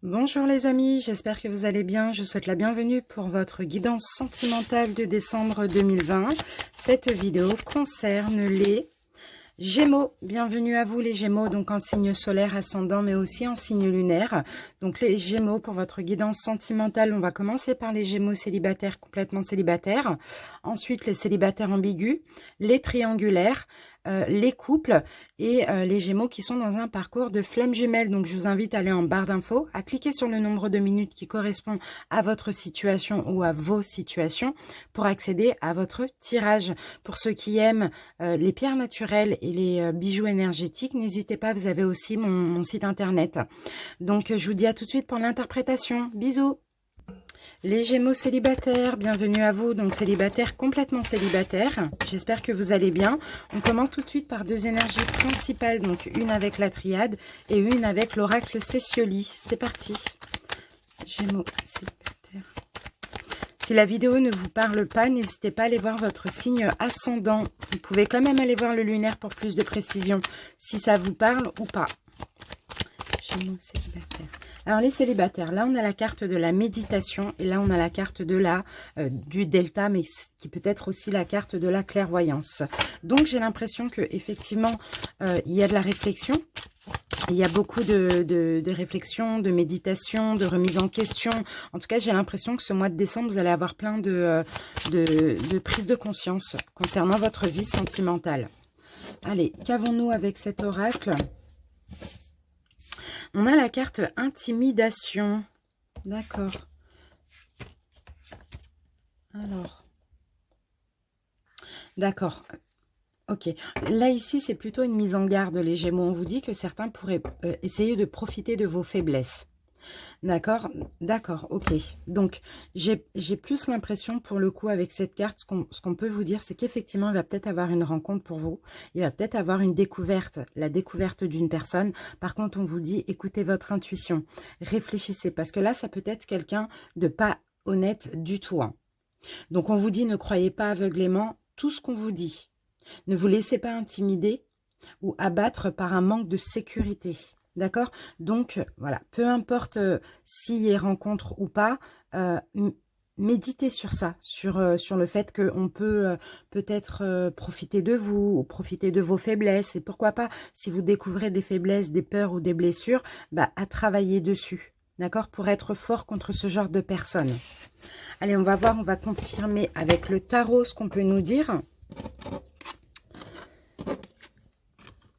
Bonjour les amis, j'espère que vous allez bien. Je souhaite la bienvenue pour votre guidance sentimentale de décembre 2020. Cette vidéo concerne les Gémeaux. Bienvenue à vous les Gémeaux, donc en signe solaire ascendant mais aussi en signe lunaire. Donc les Gémeaux pour votre guidance sentimentale, on va commencer par les Gémeaux célibataires, complètement célibataires. Ensuite les célibataires ambigus, les triangulaires, les couples et les Gémeaux qui sont dans un parcours de flamme jumelle. Donc je vous invite à aller en barre d'infos, à cliquer sur le nombre de minutes qui correspond à votre situation ou à vos situations pour accéder à votre tirage. Pour ceux qui aiment les pierres naturelles et les bijoux énergétiques, n'hésitez pas, vous avez aussi mon site internet. Donc je vous dis à tout de suite pour l'interprétation. Bisous. Les Gémeaux célibataires, bienvenue à vous, donc célibataires, complètement célibataires. J'espère que vous allez bien. On commence tout de suite par deux énergies principales, donc une avec la triade et une avec l'oracle Cécioli. C'est parti. Gémeaux célibataires. Si la vidéo ne vous parle pas, n'hésitez pas à aller voir votre signe ascendant. Vous pouvez quand même aller voir le lunaire pour plus de précision, si ça vous parle ou pas. Gémeaux célibataires. Alors les célibataires, là on a la carte de la méditation et là on a la carte de la du delta, mais qui peut être aussi la carte de la clairvoyance. Donc j'ai l'impression que effectivement il y a de la réflexion. Il y a beaucoup de réflexion, de méditation, de remise en question. En tout cas, j'ai l'impression que ce mois de décembre, vous allez avoir plein de prises de conscience concernant votre vie sentimentale. Allez, qu'avons-nous avec cet oracle ? On a la carte intimidation. D'accord. Alors. D'accord. Ok. Là, ici, c'est plutôt une mise en garde, les Gémeaux. On vous dit que certains pourraient essayer de profiter de vos faiblesses. D'accord, d'accord, ok. Donc, j'ai plus l'impression, pour le coup, avec cette carte, ce qu'on peut vous dire, c'est qu'effectivement, il va peut-être avoir une rencontre pour vous. Il va peut-être avoir une découverte, la découverte d'une personne. Par contre, on vous dit, écoutez votre intuition. Réfléchissez, parce que là, ça peut être quelqu'un de pas honnête du tout. Hein. Donc, on vous dit, ne croyez pas aveuglément tout ce qu'on vous dit. Ne vous laissez pas intimider ou abattre par un manque de sécurité. D'accord? Donc, voilà, peu importe s'il y a rencontre ou pas, méditez sur ça, sur le fait qu'on peut peut-être profiter de vous, ou profiter de vos faiblesses. Et pourquoi pas, si vous découvrez des faiblesses, des peurs ou des blessures, bah, à travailler dessus. D'accord? Pour être fort contre ce genre de personnes. Allez, on va voir, on va confirmer avec le tarot ce qu'on peut nous dire.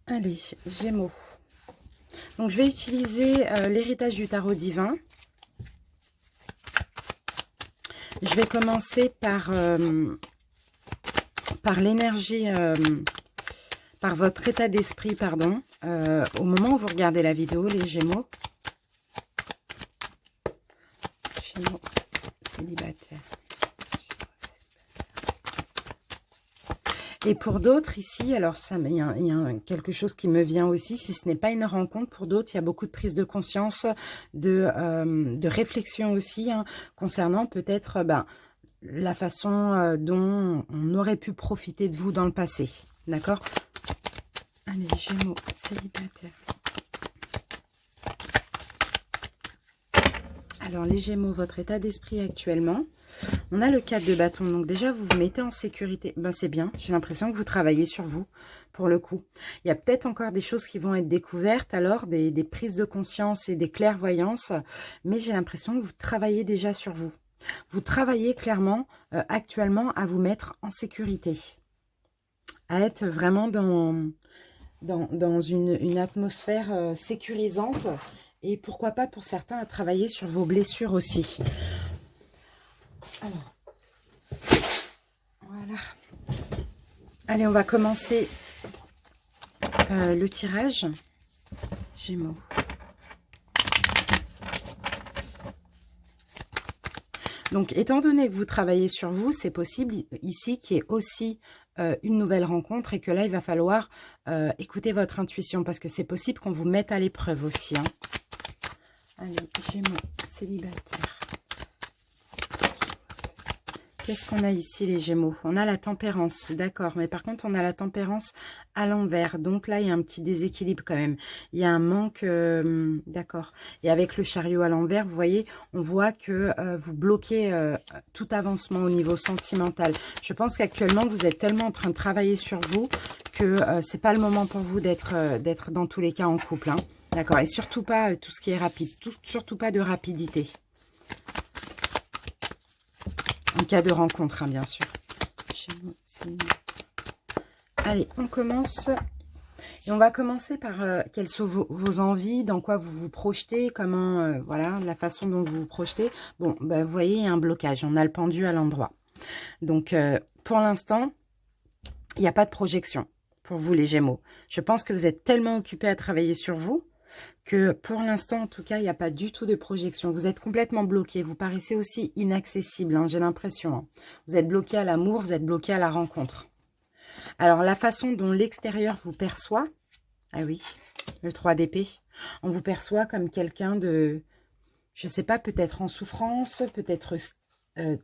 Allez, Gémeaux. Donc, je vais utiliser l'héritage du tarot divin. Je vais commencer par l'énergie, par votre état d'esprit, pardon, au moment où vous regardez la vidéo, les Gémeaux. Gémeaux célibataires. Et pour d'autres ici, alors ça, il y a quelque chose qui me vient aussi, si ce n'est pas une rencontre, pour d'autres, il y a beaucoup de prise de conscience, de réflexion aussi, hein, concernant peut-être la façon dont on aurait pu profiter de vous dans le passé. D'accord? Allez, Gémeaux, célibataires. Alors, les Gémeaux, votre état d'esprit actuellement. On a le 4 de bâton, donc déjà vous vous mettez en sécurité. Ben c'est bien, j'ai l'impression que vous travaillez sur vous, pour le coup. Il y a peut-être encore des choses qui vont être découvertes, alors des prises de conscience et des clairvoyances, mais j'ai l'impression que vous travaillez déjà sur vous. Vous travaillez clairement, actuellement, à vous mettre en sécurité, à être vraiment dans une atmosphère sécurisante, et pourquoi pas pour certains à travailler sur vos blessures aussi. Alors, voilà. Allez, on va commencer le tirage. Gémeaux. Donc, étant donné que vous travaillez sur vous, c'est possible ici qu'il y ait aussi une nouvelle rencontre et que là, il va falloir écouter votre intuition parce que c'est possible qu'on vous mette à l'épreuve aussi. Hein. Allez, Gémeaux, célibataire. qu'est-ce qu'on a ici, les Gémeaux? On a la tempérance, d'accord. Mais par contre, on a la tempérance à l'envers. Donc là, il y a un petit déséquilibre quand même. Il y a un manque, d'accord. Et avec le chariot à l'envers, vous voyez, on voit que vous bloquez tout avancement au niveau sentimental. Je pense qu'actuellement, vous êtes tellement en train de travailler sur vous que c'est pas le moment pour vous d'être dans tous les cas en couple. Hein. D'accord. Et surtout pas tout ce qui est rapide. Surtout pas de rapidité. En cas de rencontre, hein, bien sûr. Allez, on commence. Et on va commencer par quelles sont vos envies, dans quoi vous vous projetez, comment, voilà, la façon dont vous vous projetez. Bon, bah, vous voyez, il y a un blocage. On a le pendu à l'endroit. Donc, pour l'instant, il n'y a pas de projection pour vous, les Gémeaux. Je pense que vous êtes tellement occupés à travailler sur vous que pour l'instant, en tout cas, il n'y a pas du tout de projection. Vous êtes complètement bloqué. Vous paraissez aussi inaccessible, hein, j'ai l'impression. Hein. Vous êtes bloqué à l'amour, vous êtes bloqué à la rencontre. Alors, la façon dont l'extérieur vous perçoit, ah oui, le 3 d'épée, on vous perçoit comme quelqu'un de, je ne sais pas, peut-être en souffrance, peut-être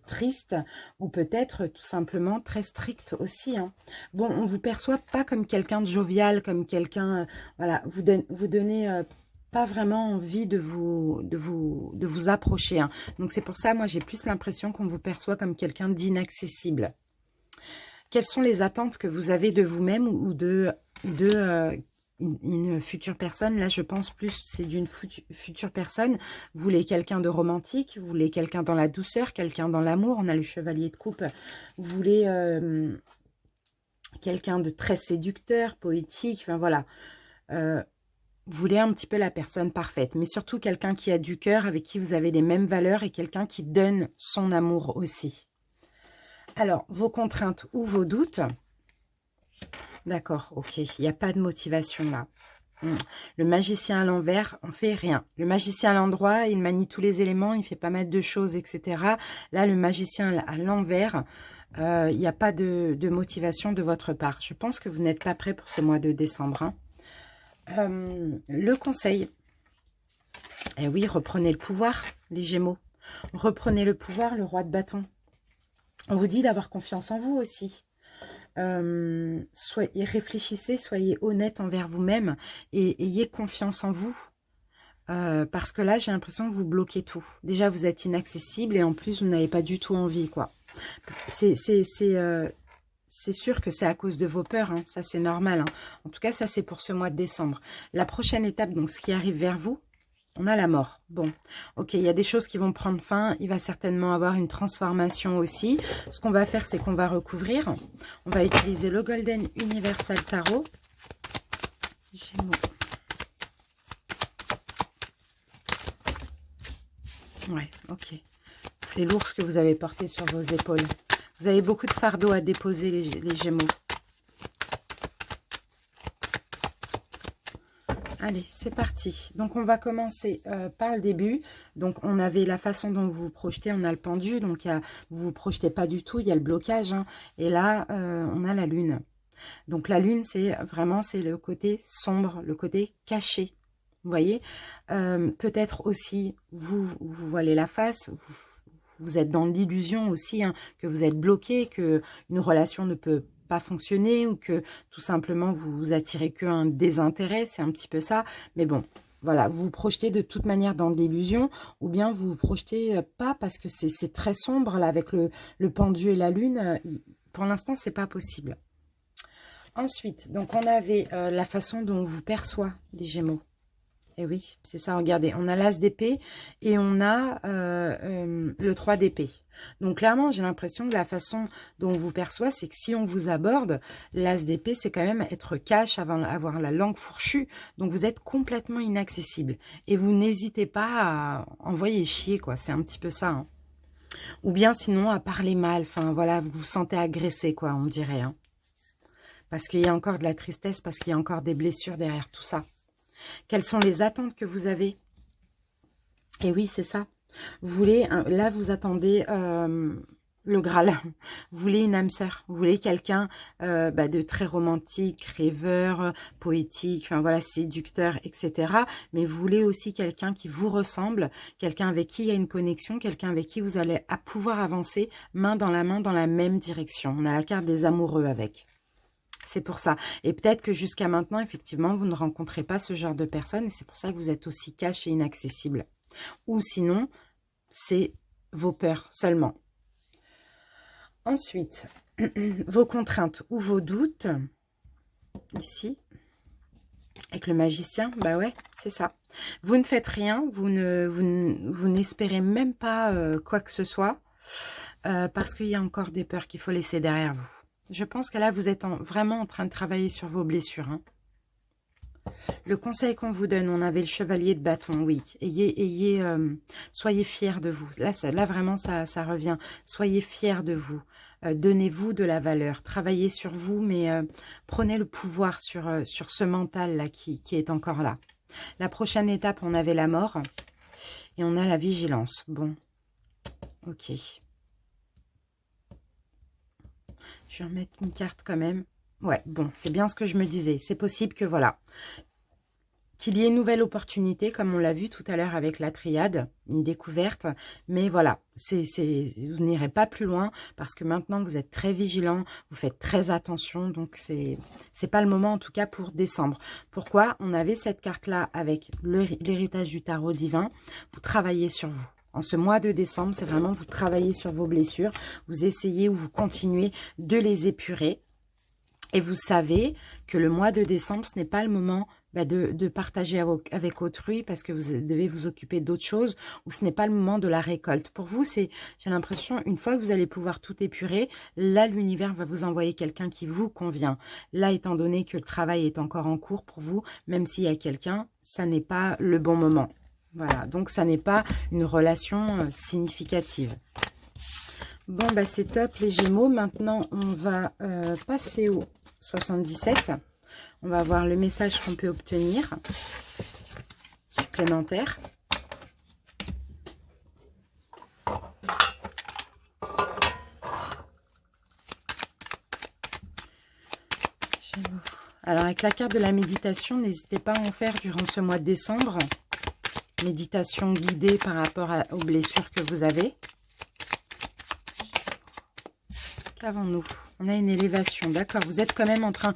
triste, ou peut-être tout simplement très strict aussi. Hein. Bon, on ne vous perçoit pas comme quelqu'un de jovial, comme quelqu'un, voilà, vous donnez pas vraiment envie de vous approcher. Hein. Donc c'est pour ça, moi j'ai plus l'impression qu'on vous perçoit comme quelqu'un d'inaccessible. Quelles sont les attentes que vous avez de vous-même ou de une future personne? Là, je pense plus, c'est d'une future personne. Vous voulez quelqu'un de romantique, vous voulez quelqu'un dans la douceur, quelqu'un dans l'amour. On a le chevalier de coupe. Vous voulez quelqu'un de très séducteur, poétique, enfin voilà. Vous voulez un petit peu la personne parfaite, mais surtout quelqu'un qui a du cœur, avec qui vous avez les mêmes valeurs et quelqu'un qui donne son amour aussi. Alors, vos contraintes ou vos doutes. D'accord, ok, il n'y a pas de motivation là. Le magicien à l'envers, on fait rien. Le magicien à l'endroit, il manie tous les éléments, il fait pas mal de choses, etc. Là, le magicien à l'envers, il n'y a pas de motivation de votre part. Je pense que vous n'êtes pas prêt pour ce mois de décembre. Hein. Le conseil. Eh oui, reprenez le pouvoir, les Gémeaux. Reprenez le pouvoir, le roi de bâton. On vous dit d'avoir confiance en vous aussi. Réfléchissez, soyez honnête envers vous-même et ayez confiance en vous. Parce que là, j'ai l'impression que vous bloquez tout. Déjà, vous êtes inaccessible et en plus, vous n'avez pas du tout envie, quoi. C'est sûr que c'est à cause de vos peurs, hein. Ça c'est normal. Hein. En tout cas, ça c'est pour ce mois de décembre. La prochaine étape, donc ce qui arrive vers vous, on a la mort. Bon, ok, il y a des choses qui vont prendre fin. Il va certainement avoir une transformation aussi. Ce qu'on va faire, c'est qu'on va recouvrir. On va utiliser le Golden Universal Tarot. Gémeaux. Ouais, ok. C'est lourd ce que vous avez porté sur vos épaules. Vous avez beaucoup de fardeaux à déposer, les Gémeaux. Allez, c'est parti. Donc, on va commencer par le début. Donc, on avait la façon dont vous vous projetez. On a le pendu. Donc, vous ne vous projetez pas du tout. Il y a le blocage. Hein. Et là, on a la lune. Donc, la lune, c'est vraiment le côté sombre, le côté caché. Vous voyez, peut-être aussi, vous voilez la face. Vous êtes dans l'illusion aussi hein, que vous êtes bloqué, que une relation ne peut pas fonctionner ou que tout simplement vous attirez qu'un désintérêt, c'est un petit peu ça. Mais bon, voilà, vous vous projetez de toute manière dans l'illusion ou bien vous vous projetez pas parce que c'est très sombre là avec le pendu et la lune. Pour l'instant, c'est pas possible. Ensuite, donc on avait la façon dont on vous perçoit les Gémeaux. Et oui, c'est ça, regardez, on a l'as d'épée et on a le 3 d'épée. Donc clairement, j'ai l'impression que la façon dont on vous perçoit, c'est que si on vous aborde, l'as d'épée, c'est quand même être cash, avoir la langue fourchue. Donc vous êtes complètement inaccessible. Et vous n'hésitez pas à envoyer chier, quoi. C'est un petit peu ça. Hein. Ou bien sinon, à parler mal. Enfin, voilà, vous vous sentez agressé, quoi, on dirait. Hein. Parce qu'il y a encore de la tristesse, parce qu'il y a encore des blessures derrière tout ça. Quelles sont les attentes que vous avez? Et oui, c'est ça. Vous voulez, là, vous attendez le Graal. Vous voulez une âme sœur, vous voulez quelqu'un de très romantique, rêveur, poétique, enfin voilà, séducteur, etc. Mais vous voulez aussi quelqu'un qui vous ressemble, quelqu'un avec qui il y a une connexion, quelqu'un avec qui vous allez pouvoir avancer main dans la même direction. On a la carte des amoureux avec. C'est pour ça. Et peut-être que jusqu'à maintenant, effectivement, vous ne rencontrez pas ce genre de personne et c'est pour ça que vous êtes aussi cash et inaccessible. Ou sinon, c'est vos peurs seulement. Ensuite, vos contraintes ou vos doutes, ici, avec le magicien, bah ouais, c'est ça. Vous ne faites rien, vous n'espérez même pas quoi que ce soit, parce qu'il y a encore des peurs qu'il faut laisser derrière vous. Je pense que là, vous êtes vraiment en train de travailler sur vos blessures. Hein. Le conseil qu'on vous donne, on avait le chevalier de bâton, oui. Soyez fiers de vous. Là vraiment, ça revient. Soyez fiers de vous. Donnez-vous de la valeur. Travaillez sur vous, mais prenez le pouvoir sur ce mental-là qui est encore là. La prochaine étape, on avait la mort et on a la vigilance. Bon, ok. Je vais remettre une carte quand même. Ouais, bon, c'est bien ce que je me disais. C'est possible que, voilà, qu'il y ait une nouvelle opportunité, comme on l'a vu tout à l'heure avec la triade, une découverte. Mais voilà, vous n'irez pas plus loin parce que maintenant, vous êtes très vigilant, vous faites très attention. Donc, c'est pas le moment, en tout cas, pour décembre. Pourquoi? On avait cette carte-là avec l'héritage du tarot divin. Vous travaillez sur vous. En ce mois de décembre, c'est vraiment vous travaillez sur vos blessures. Vous essayez ou vous continuez de les épurer. Et vous savez que le mois de décembre, ce n'est pas le moment de partager avec autrui parce que vous devez vous occuper d'autres choses ou ce n'est pas le moment de la récolte. Pour vous, j'ai l'impression, une fois que vous allez pouvoir tout épurer, là, l'univers va vous envoyer quelqu'un qui vous convient. Là, étant donné que le travail est encore en cours pour vous, même s'il y a quelqu'un, ça n'est pas le bon moment. Voilà, donc ça n'est pas une relation significative. Bon, c'est top les Gémeaux. Maintenant, on va passer au 77. On va voir le message qu'on peut obtenir supplémentaire. Gémeaux. Alors, avec la carte de la méditation, n'hésitez pas à en faire durant ce mois de décembre. Méditation guidée par rapport aux blessures que vous avez. Qu'avons-nous? On a une élévation, d'accord. Vous êtes quand même en train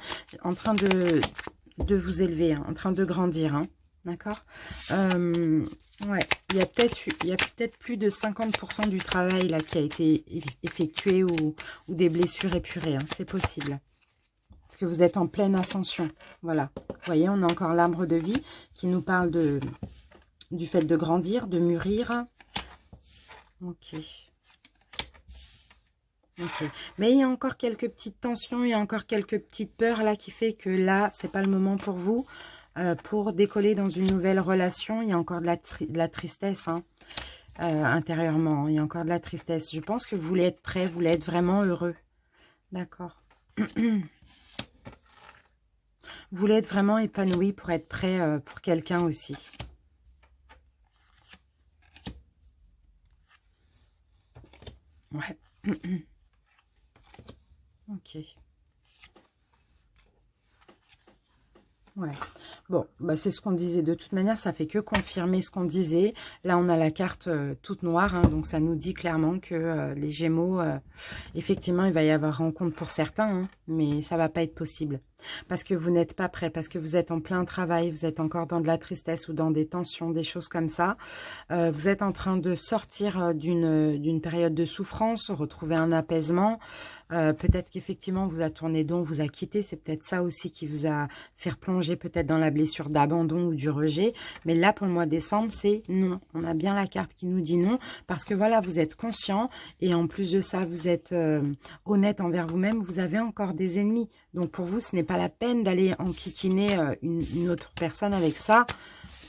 de vous élever, hein, en train de grandir, hein, d'accord. Ouais, il y a peut-être plus de 50% du travail là qui a été effectué ou des blessures épurées, hein, c'est possible. Parce que vous êtes en pleine ascension, voilà. Vous voyez, on a encore l'arbre de vie qui nous parle du fait de grandir, de mûrir. Ok. Ok. Mais il y a encore quelques petites tensions, il y a encore quelques petites peurs là qui fait que là, c'est pas le moment pour vous pour décoller dans une nouvelle relation. Il y a encore de la tristesse hein, intérieurement. Il y a encore de la tristesse. Je pense que vous voulez être prêt, vous voulez être vraiment heureux. D'accord. Vous voulez être vraiment épanoui pour être prêt pour quelqu'un aussi. Ouais. Ok. Ouais. Bon, c'est ce qu'on disait. De toute manière, ça fait que confirmer ce qu'on disait. Là, on a la carte toute noire. Hein, donc, ça nous dit clairement que les Gémeaux, effectivement, il va y avoir rencontre pour certains. Hein, mais ça va pas être possible. Parce que vous n'êtes pas prêt. Parce que vous êtes en plein travail. Vous êtes encore dans de la tristesse ou dans des tensions, des choses comme ça. Vous êtes en train de sortir d'une période de souffrance, retrouver un apaisement. Peut-être qu'effectivement, vous a tourné don, vous a quitté. C'est peut-être ça aussi qui vous a fait plonger peut-être dans la blessure d'abandon ou du rejet. Mais là, pour le mois de décembre, c'est non. On a bien la carte qui nous dit non. Parce que voilà, vous êtes conscient. Et en plus de ça, vous êtes honnête envers vous-même. Vous avez encore des ennemis. Donc pour vous, ce n'est pas la peine d'aller enquiquiner une autre personne avec ça.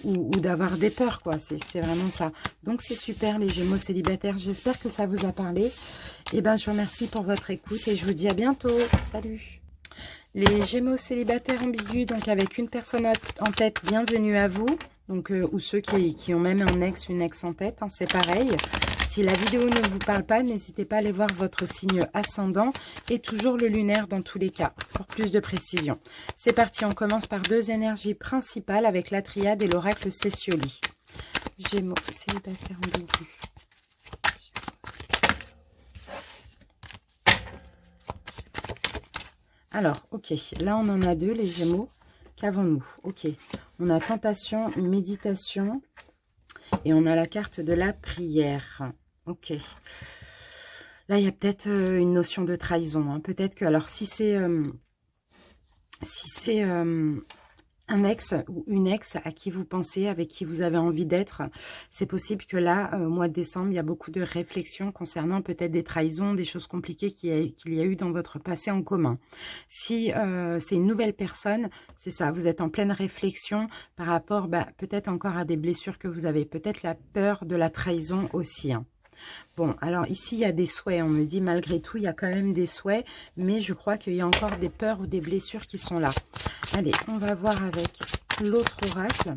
Ou d'avoir des peurs, quoi. C'est vraiment ça. Donc, c'est super, les Gémeaux célibataires. J'espère que ça vous a parlé. Et je vous remercie pour votre écoute et je vous dis à bientôt. Salut. Les Gémeaux célibataires ambigus, donc avec une personne en tête, bienvenue à vous. Donc, ou ceux qui ont même un ex, une ex en tête, hein, c'est pareil. Si la vidéo ne vous parle pas, n'hésitez pas à aller voir votre signe ascendant et toujours le lunaire dans tous les cas, pour plus de précision. C'est parti, on commence par 2 énergies principales avec la triade et l'oracle Cécioli. Gémeaux, célibataire ambigu. Alors, ok, là on en a 2, les Gémeaux. Qu'avons-nous? Ok, on a tentation, méditation et on a la carte de la prière. Ok, là il y a peut-être une notion de trahison. Hein. Peut-être que, alors si c'est un ex ou une ex à qui vous pensez, avec qui vous avez envie d'être, c'est possible que là, au mois de décembre, il y a beaucoup de réflexions concernant peut-être des trahisons, des choses compliquées qu'il y a eu dans votre passé en commun. Si c'est une nouvelle personne, c'est ça, vous êtes en pleine réflexion par rapport peut-être encore à des blessures que vous avez, peut-être la peur de la trahison aussi. Hein. Bon, alors ici, il y a des souhaits. On me dit, malgré tout, il y a quand même des souhaits. Mais je crois qu'il y a encore des peurs ou des blessures qui sont là. Allez, on va voir avec l'autre oracle.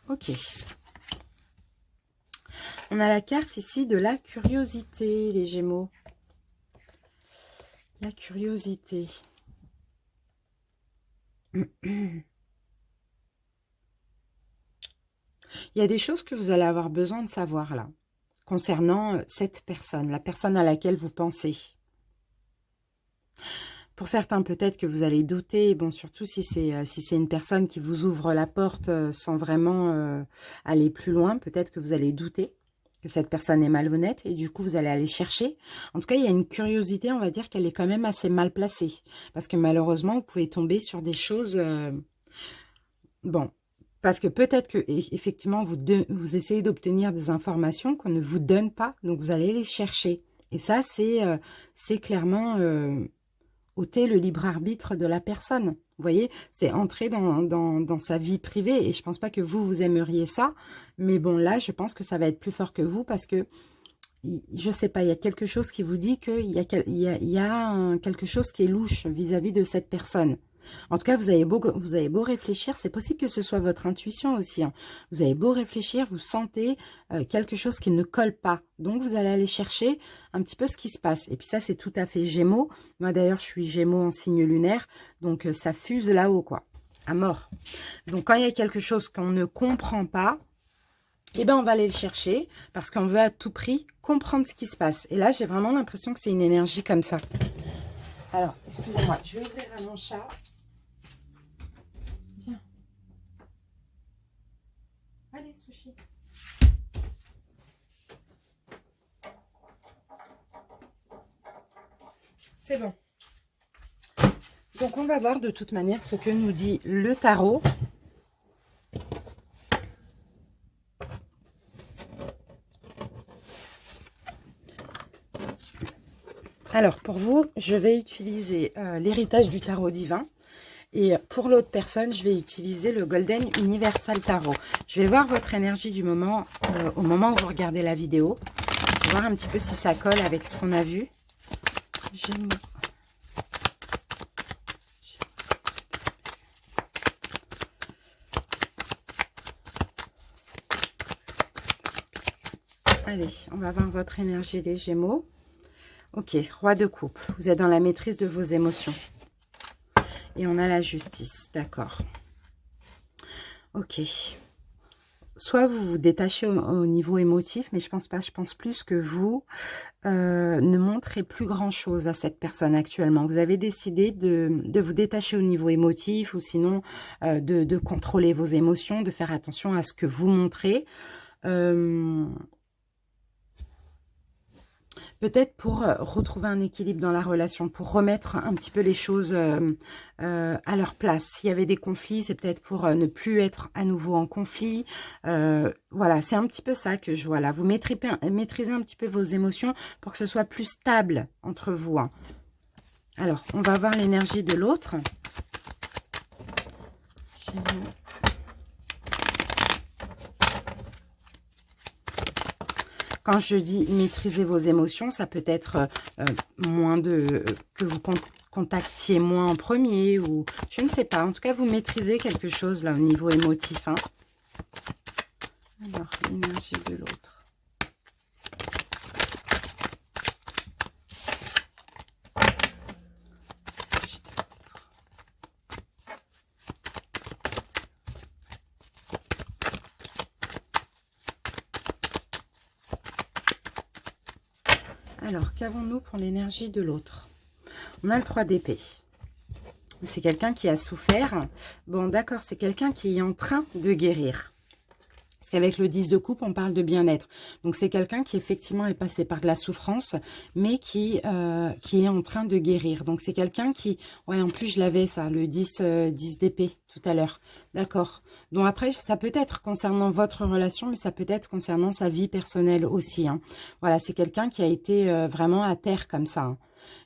Ok. On a la carte ici de la curiosité, les Gémeaux. La curiosité. Il y a des choses que vous allez avoir besoin de savoir là, concernant cette personne, la personne à laquelle vous pensez. Pour certains, peut-être que vous allez douter, bon, surtout si c'est une personne qui vous ouvre la porte sans vraiment aller plus loin, peut-être que vous allez douter que cette personne est malhonnête et du coup, vous allez aller chercher. En tout cas, il y a une curiosité, on va dire qu'elle est quand même assez mal placée. Parce que malheureusement, vous pouvez tomber sur des choses... bon... Parce que peut-être que effectivement vous essayez d'obtenir des informations qu'on ne vous donne pas, donc vous allez les chercher. Et ça, c'est clairement ôter le libre arbitre de la personne. Vous voyez, c'est entrer dans sa vie privée. Et je pense pas que vous aimeriez ça. Mais bon, là, je pense que ça va être plus fort que vous parce que, je sais pas, il y a quelque chose qui vous dit qu'il y a quelque chose qui est louche vis-à-vis de cette personne. En tout cas, vous avez beau réfléchir, c'est possible que ce soit votre intuition aussi. Hein. Vous avez beau réfléchir, vous sentez quelque chose qui ne colle pas. Donc, vous allez aller chercher un petit peu ce qui se passe. Et puis ça, c'est tout à fait Gémeaux. Moi, d'ailleurs, je suis Gémeaux en signe lunaire. Donc, ça fuse là-haut, quoi. À mort. Donc, quand il y a quelque chose qu'on ne comprend pas, eh ben, on va aller le chercher parce qu'on veut à tout prix comprendre ce qui se passe. Et là, j'ai vraiment l'impression que c'est une énergie comme ça. Alors, excusez-moi, je vais ouvrir à mon chat. Viens. Allez, Sushi. C'est bon. Donc, on va voir de toute manière ce que nous dit le tarot. Alors, pour vous, je vais utiliser l'héritage du tarot divin. Et pour l'autre personne, je vais utiliser le Golden Universal Tarot. Je vais voir votre énergie du moment, au moment où vous regardez la vidéo. Je vais voir un petit peu si ça colle avec ce qu'on a vu. Gémeaux. Allez, on va voir votre énergie des Gémeaux. Ok, roi de coupe. Vous êtes dans la maîtrise de vos émotions. Et on a la justice, d'accord. Ok. Soit vous vous détachez au niveau émotif, mais je pense pas. Je pense plus que vous ne montrez plus grand-chose à cette personne actuellement. Vous avez décidé de vous détacher au niveau émotif ou sinon de contrôler vos émotions, de faire attention à ce que vous montrez. Peut-être pour retrouver un équilibre dans la relation, pour remettre un petit peu les choses à leur place. S'il y avait des conflits, c'est peut-être pour ne plus être à nouveau en conflit. Voilà, c'est un petit peu ça que je vois là. Vous maîtrisez un petit peu vos émotions pour que ce soit plus stable entre vous. Hein. Alors, on va voir l'énergie de l'autre. Quand je dis maîtriser vos émotions, ça peut être que vous contactiez moins en premier ou je ne sais pas. En tout cas, vous maîtrisez quelque chose là au niveau émotif. Hein. Alors, l'énergie de l'autre. Alors, qu'avons-nous pour l'énergie de l'autre? On a le 3 d'épée. C'est quelqu'un qui a souffert. Bon, d'accord, c'est quelqu'un qui est en train de guérir. Parce qu'avec le 10 de coupe, on parle de bien-être. Donc, c'est quelqu'un qui, effectivement, est passé par de la souffrance, mais qui est en train de guérir. Donc, c'est quelqu'un qui... Ouais, en plus, je l'avais, ça, le 10 d'épée, tout à l'heure. D'accord. Donc, après, ça peut être concernant votre relation, mais ça peut être concernant sa vie personnelle aussi. Hein. Voilà, c'est quelqu'un qui a été vraiment à terre comme ça. Hein.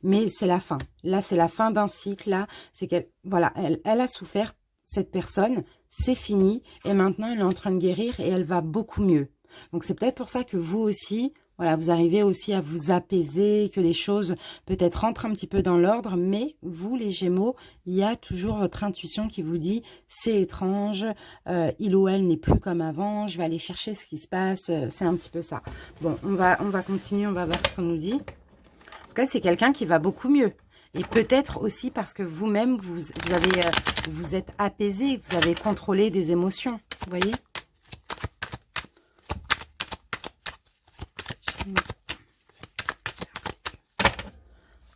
Mais c'est la fin. Là, c'est la fin d'un cycle. Là, c'est qu'elle... Voilà, elle a souffert, cette personne... C'est fini et maintenant elle est en train de guérir et elle va beaucoup mieux. Donc c'est peut-être pour ça que vous aussi, voilà, vous arrivez aussi à vous apaiser, que les choses peut-être rentrent un petit peu dans l'ordre, mais vous les Gémeaux, il y a toujours votre intuition qui vous dit c'est étrange, il ou elle n'est plus comme avant, je vais aller chercher ce qui se passe, c'est un petit peu ça. Bon, on va continuer, on va voir ce qu'on nous dit. En tout cas, c'est quelqu'un qui va beaucoup mieux. Et peut-être aussi parce que vous-même, vous êtes apaisé, vous avez contrôlé des émotions. Vous voyez?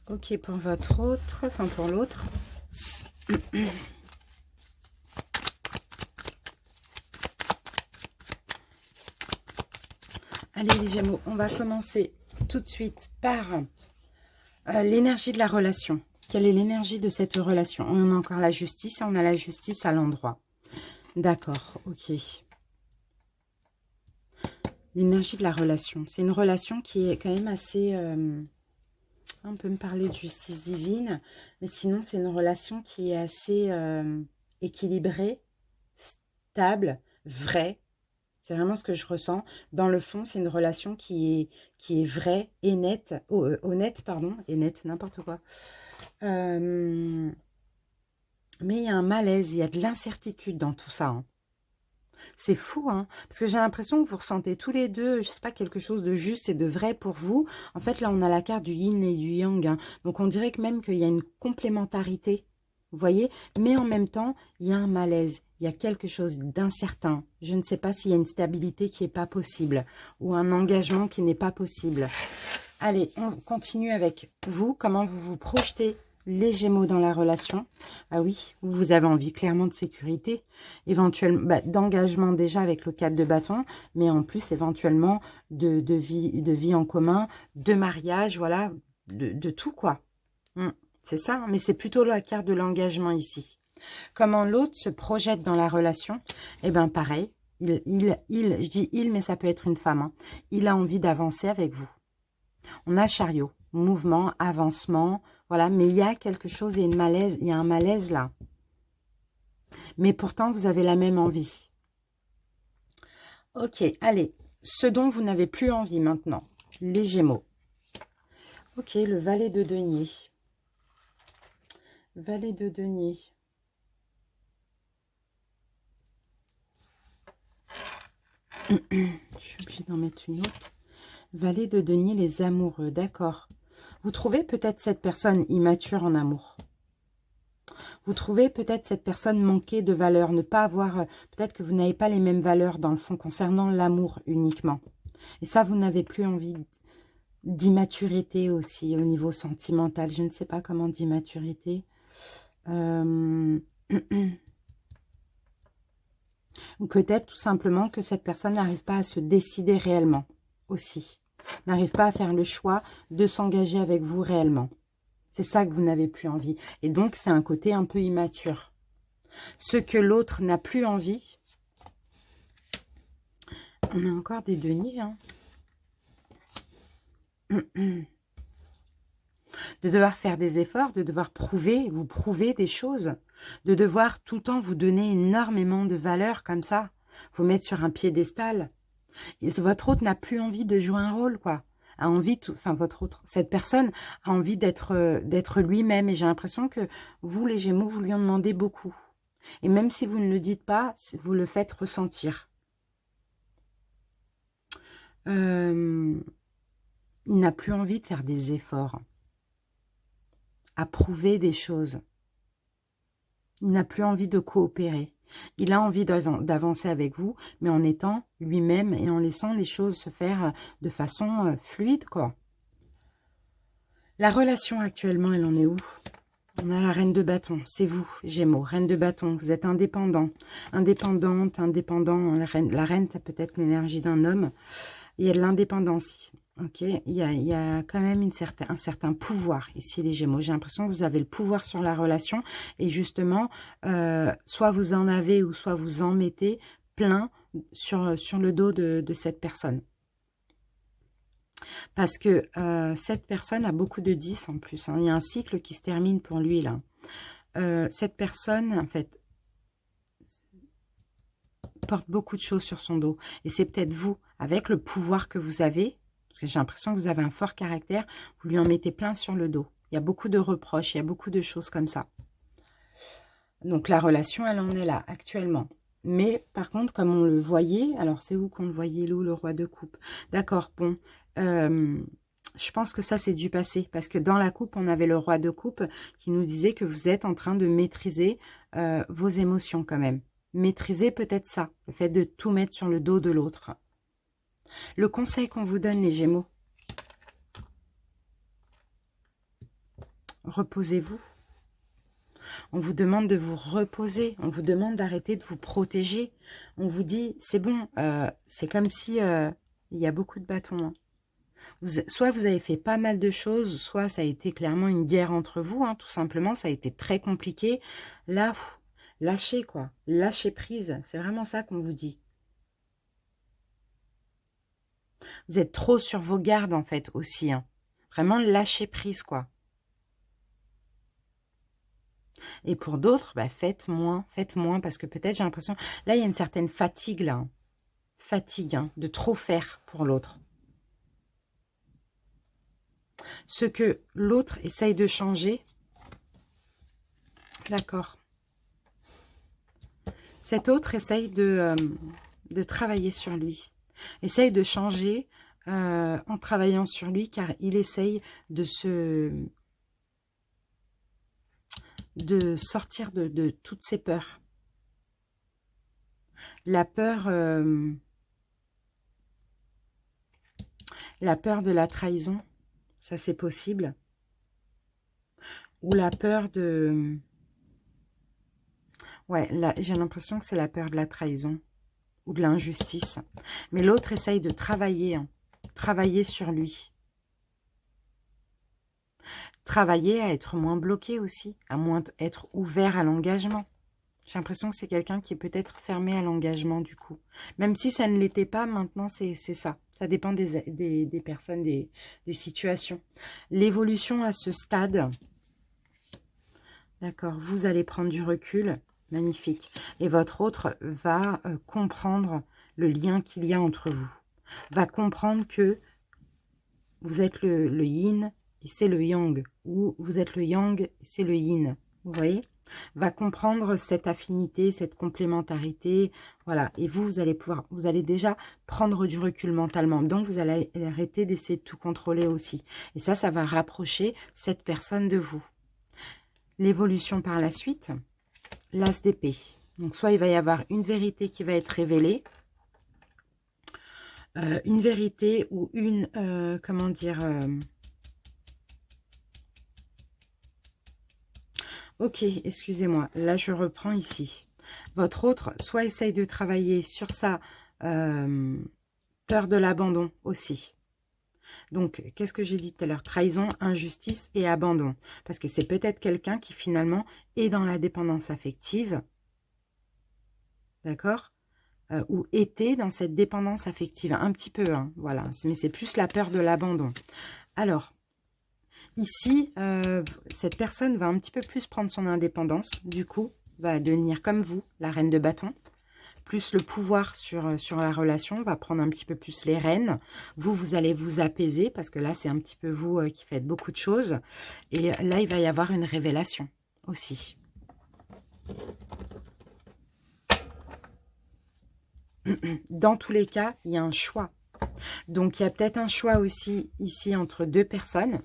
Ok, pour votre autre, enfin pour l'autre. Allez les Gémeaux, on va commencer tout de suite par... l'énergie de la relation. Quelle est l'énergie de cette relation? On a encore la justice et on a la justice à l'endroit. D'accord, ok. L'énergie de la relation. C'est une relation qui est quand même assez... on peut me parler de justice divine, mais sinon c'est une relation qui est assez équilibrée, stable, vraie. C'est vraiment ce que je ressens. Dans le fond, c'est une relation qui est vraie et nette, honnête, pardon, et nette, n'importe quoi. Mais il y a un malaise, il y a de l'incertitude dans tout ça. Hein. C'est fou, hein, parce que j'ai l'impression que vous ressentez tous les deux, je sais pas, quelque chose de juste et de vrai pour vous. En fait, là, on a la carte du yin et du yang. Hein. Donc, on dirait que même qu'il y a une complémentarité. Vous voyez? Mais en même temps, il y a un malaise. Il y a quelque chose d'incertain. Je ne sais pas s'il y a une stabilité qui n'est pas possible ou un engagement qui n'est pas possible. Allez, on continue avec vous. Comment vous vous projetez, les Gémeaux, dans la relation? Ah oui, vous avez envie clairement de sécurité, éventuellement d'engagement déjà avec le 4 de bâton, mais en plus éventuellement de vie en commun, de mariage, voilà, de tout quoi. C'est ça, mais c'est plutôt la carte de l'engagement ici. Comment l'autre se projette dans la relation? Eh bien, pareil, je dis il, mais ça peut être une femme. Hein. Il a envie d'avancer avec vous. On a chariot, mouvement, avancement, voilà, mais il y a quelque chose, il y a un malaise là. Mais pourtant, vous avez la même envie. Ok, allez, ce dont vous n'avez plus envie maintenant, les Gémeaux. Ok, le valet de denier. Valet de denier. Je suis obligée d'en mettre une autre. Valet de denier, les amoureux, d'accord. Vous trouvez peut-être cette personne immature en amour. Vous trouvez peut-être cette personne manquer de valeur, ne pas avoir... Peut-être que vous n'avez pas les mêmes valeurs dans le fond concernant l'amour uniquement. Et ça, vous n'avez plus envie d'immaturité aussi au niveau sentimental. Je ne sais pas comment d'immaturité. Ou peut-être tout simplement que cette personne n'arrive pas à se décider réellement aussi. N'arrive pas à faire le choix de s'engager avec vous réellement. C'est ça que vous n'avez plus envie. Et donc, c'est un côté un peu immature. Ce que l'autre n'a plus envie. On a encore des deniers. Hein. De devoir faire des efforts, de devoir vous prouver des choses. De devoir tout le temps vous donner énormément de valeur comme ça. Vous mettre sur un piédestal. Et votre autre n'a plus envie de jouer un rôle, quoi. A envie, cette personne a envie d'être lui-même. Et j'ai l'impression que vous, les Gémeaux, vous lui en demandez beaucoup. Et même si vous ne le dites pas, vous le faites ressentir. Il n'a plus envie de faire des efforts, à prouver des choses. Il n'a plus envie de coopérer. Il a envie d'avancer avec vous, mais en étant lui-même et en laissant les choses se faire de façon fluide, quoi. La relation actuellement, elle en est où? On a la reine de bâton, c'est vous, Gémeaux, reine de bâton, vous êtes indépendant, indépendante, indépendant, la reine, ça peut être l'énergie d'un homme, il y a de l'indépendance, ok, il y a quand même un certain pouvoir ici, les Gémeaux, j'ai l'impression que vous avez le pouvoir sur la relation, et justement, soit vous en avez, ou soit vous en mettez plein sur le dos de cette personne. Parce que cette personne a beaucoup de 10 en plus. Hein. Il y a un cycle qui se termine pour lui, là. Cette personne, en fait, porte beaucoup de choses sur son dos. Et c'est peut-être vous, avec le pouvoir que vous avez, parce que j'ai l'impression que vous avez un fort caractère, vous lui en mettez plein sur le dos. Il y a beaucoup de reproches, il y a beaucoup de choses comme ça. Donc la relation, elle en est là, actuellement. Mais par contre, comme on le voyait, alors c'est où qu'on le voyait, Lou, le roi de coupe. D'accord, bon. Je pense que ça, c'est du passé. Parce que dans la coupe, on avait le roi de coupe qui nous disait que vous êtes en train de maîtriser vos émotions quand même. Maîtriser peut-être ça, le fait de tout mettre sur le dos de l'autre. Le conseil qu'on vous donne, les Gémeaux. Reposez-vous. On vous demande de vous reposer. On vous demande d'arrêter de vous protéger. On vous dit, c'est bon, c'est comme si il y a beaucoup de bâtons. Hein. Soit vous avez fait pas mal de choses, soit ça a été clairement une guerre entre vous, hein, tout simplement, ça a été très compliqué. Là, lâchez quoi, lâchez prise, c'est vraiment ça qu'on vous dit. Vous êtes trop sur vos gardes en fait aussi, hein. Vraiment lâchez prise quoi. Et pour d'autres, bah, faites moins, parce que peut-être j'ai l'impression, là il y a une certaine fatigue là, hein. Fatigue hein, de trop faire pour l'autre. Ce que l'autre essaye de changer, d'accord. Cet autre essaye de travailler sur lui. Essaye de changer en travaillant sur lui, car il essaye de sortir de toutes ses peurs. La peur de la trahison, ça c'est possible. Ou la peur de... Ouais, j'ai l'impression que c'est la peur de la trahison ou de l'injustice. Mais l'autre essaye de travailler, hein, travailler sur lui. Travailler à être moins bloqué aussi, à moins être ouvert à l'engagement. J'ai l'impression que c'est quelqu'un qui est peut-être fermé à l'engagement du coup. Même si ça ne l'était pas, maintenant c'est ça. Ça dépend des personnes, des situations. L'évolution à ce stade, d'accord, vous allez prendre du recul, magnifique. Et votre autre va comprendre le lien qu'il y a entre vous. Va comprendre que vous êtes le yin et c'est le yang. Ou vous êtes le yang et c'est le yin. Vous voyez ? Va comprendre cette affinité, cette complémentarité, voilà. Et vous allez déjà prendre du recul mentalement. Donc, vous allez arrêter d'essayer de tout contrôler aussi. Et ça va rapprocher cette personne de vous. L'évolution par la suite, l'as d'épée. Donc, soit il va y avoir une vérité qui va être révélée, une vérité ou une, comment dire... Ok, excusez-moi, là je reprends ici. Votre autre, soit essaye de travailler sur sa peur de l'abandon aussi. Donc, qu'est-ce que j'ai dit tout à l'heure? Trahison, injustice et abandon. Parce que c'est peut-être quelqu'un qui finalement est dans la dépendance affective. D'accord? Ou était dans cette dépendance affective. Un petit peu, hein, voilà. Mais c'est plus la peur de l'abandon. Alors, ici, cette personne va un petit peu plus prendre son indépendance. Du coup, va devenir comme vous, la reine de bâton. Plus le pouvoir sur la relation, va prendre un petit peu plus les rênes. Vous allez vous apaiser, parce que là, c'est un petit peu vous qui faites beaucoup de choses. Et là, il va y avoir une révélation aussi. Dans tous les cas, il y a un choix. Donc, il y a peut-être un choix aussi ici entre deux personnes.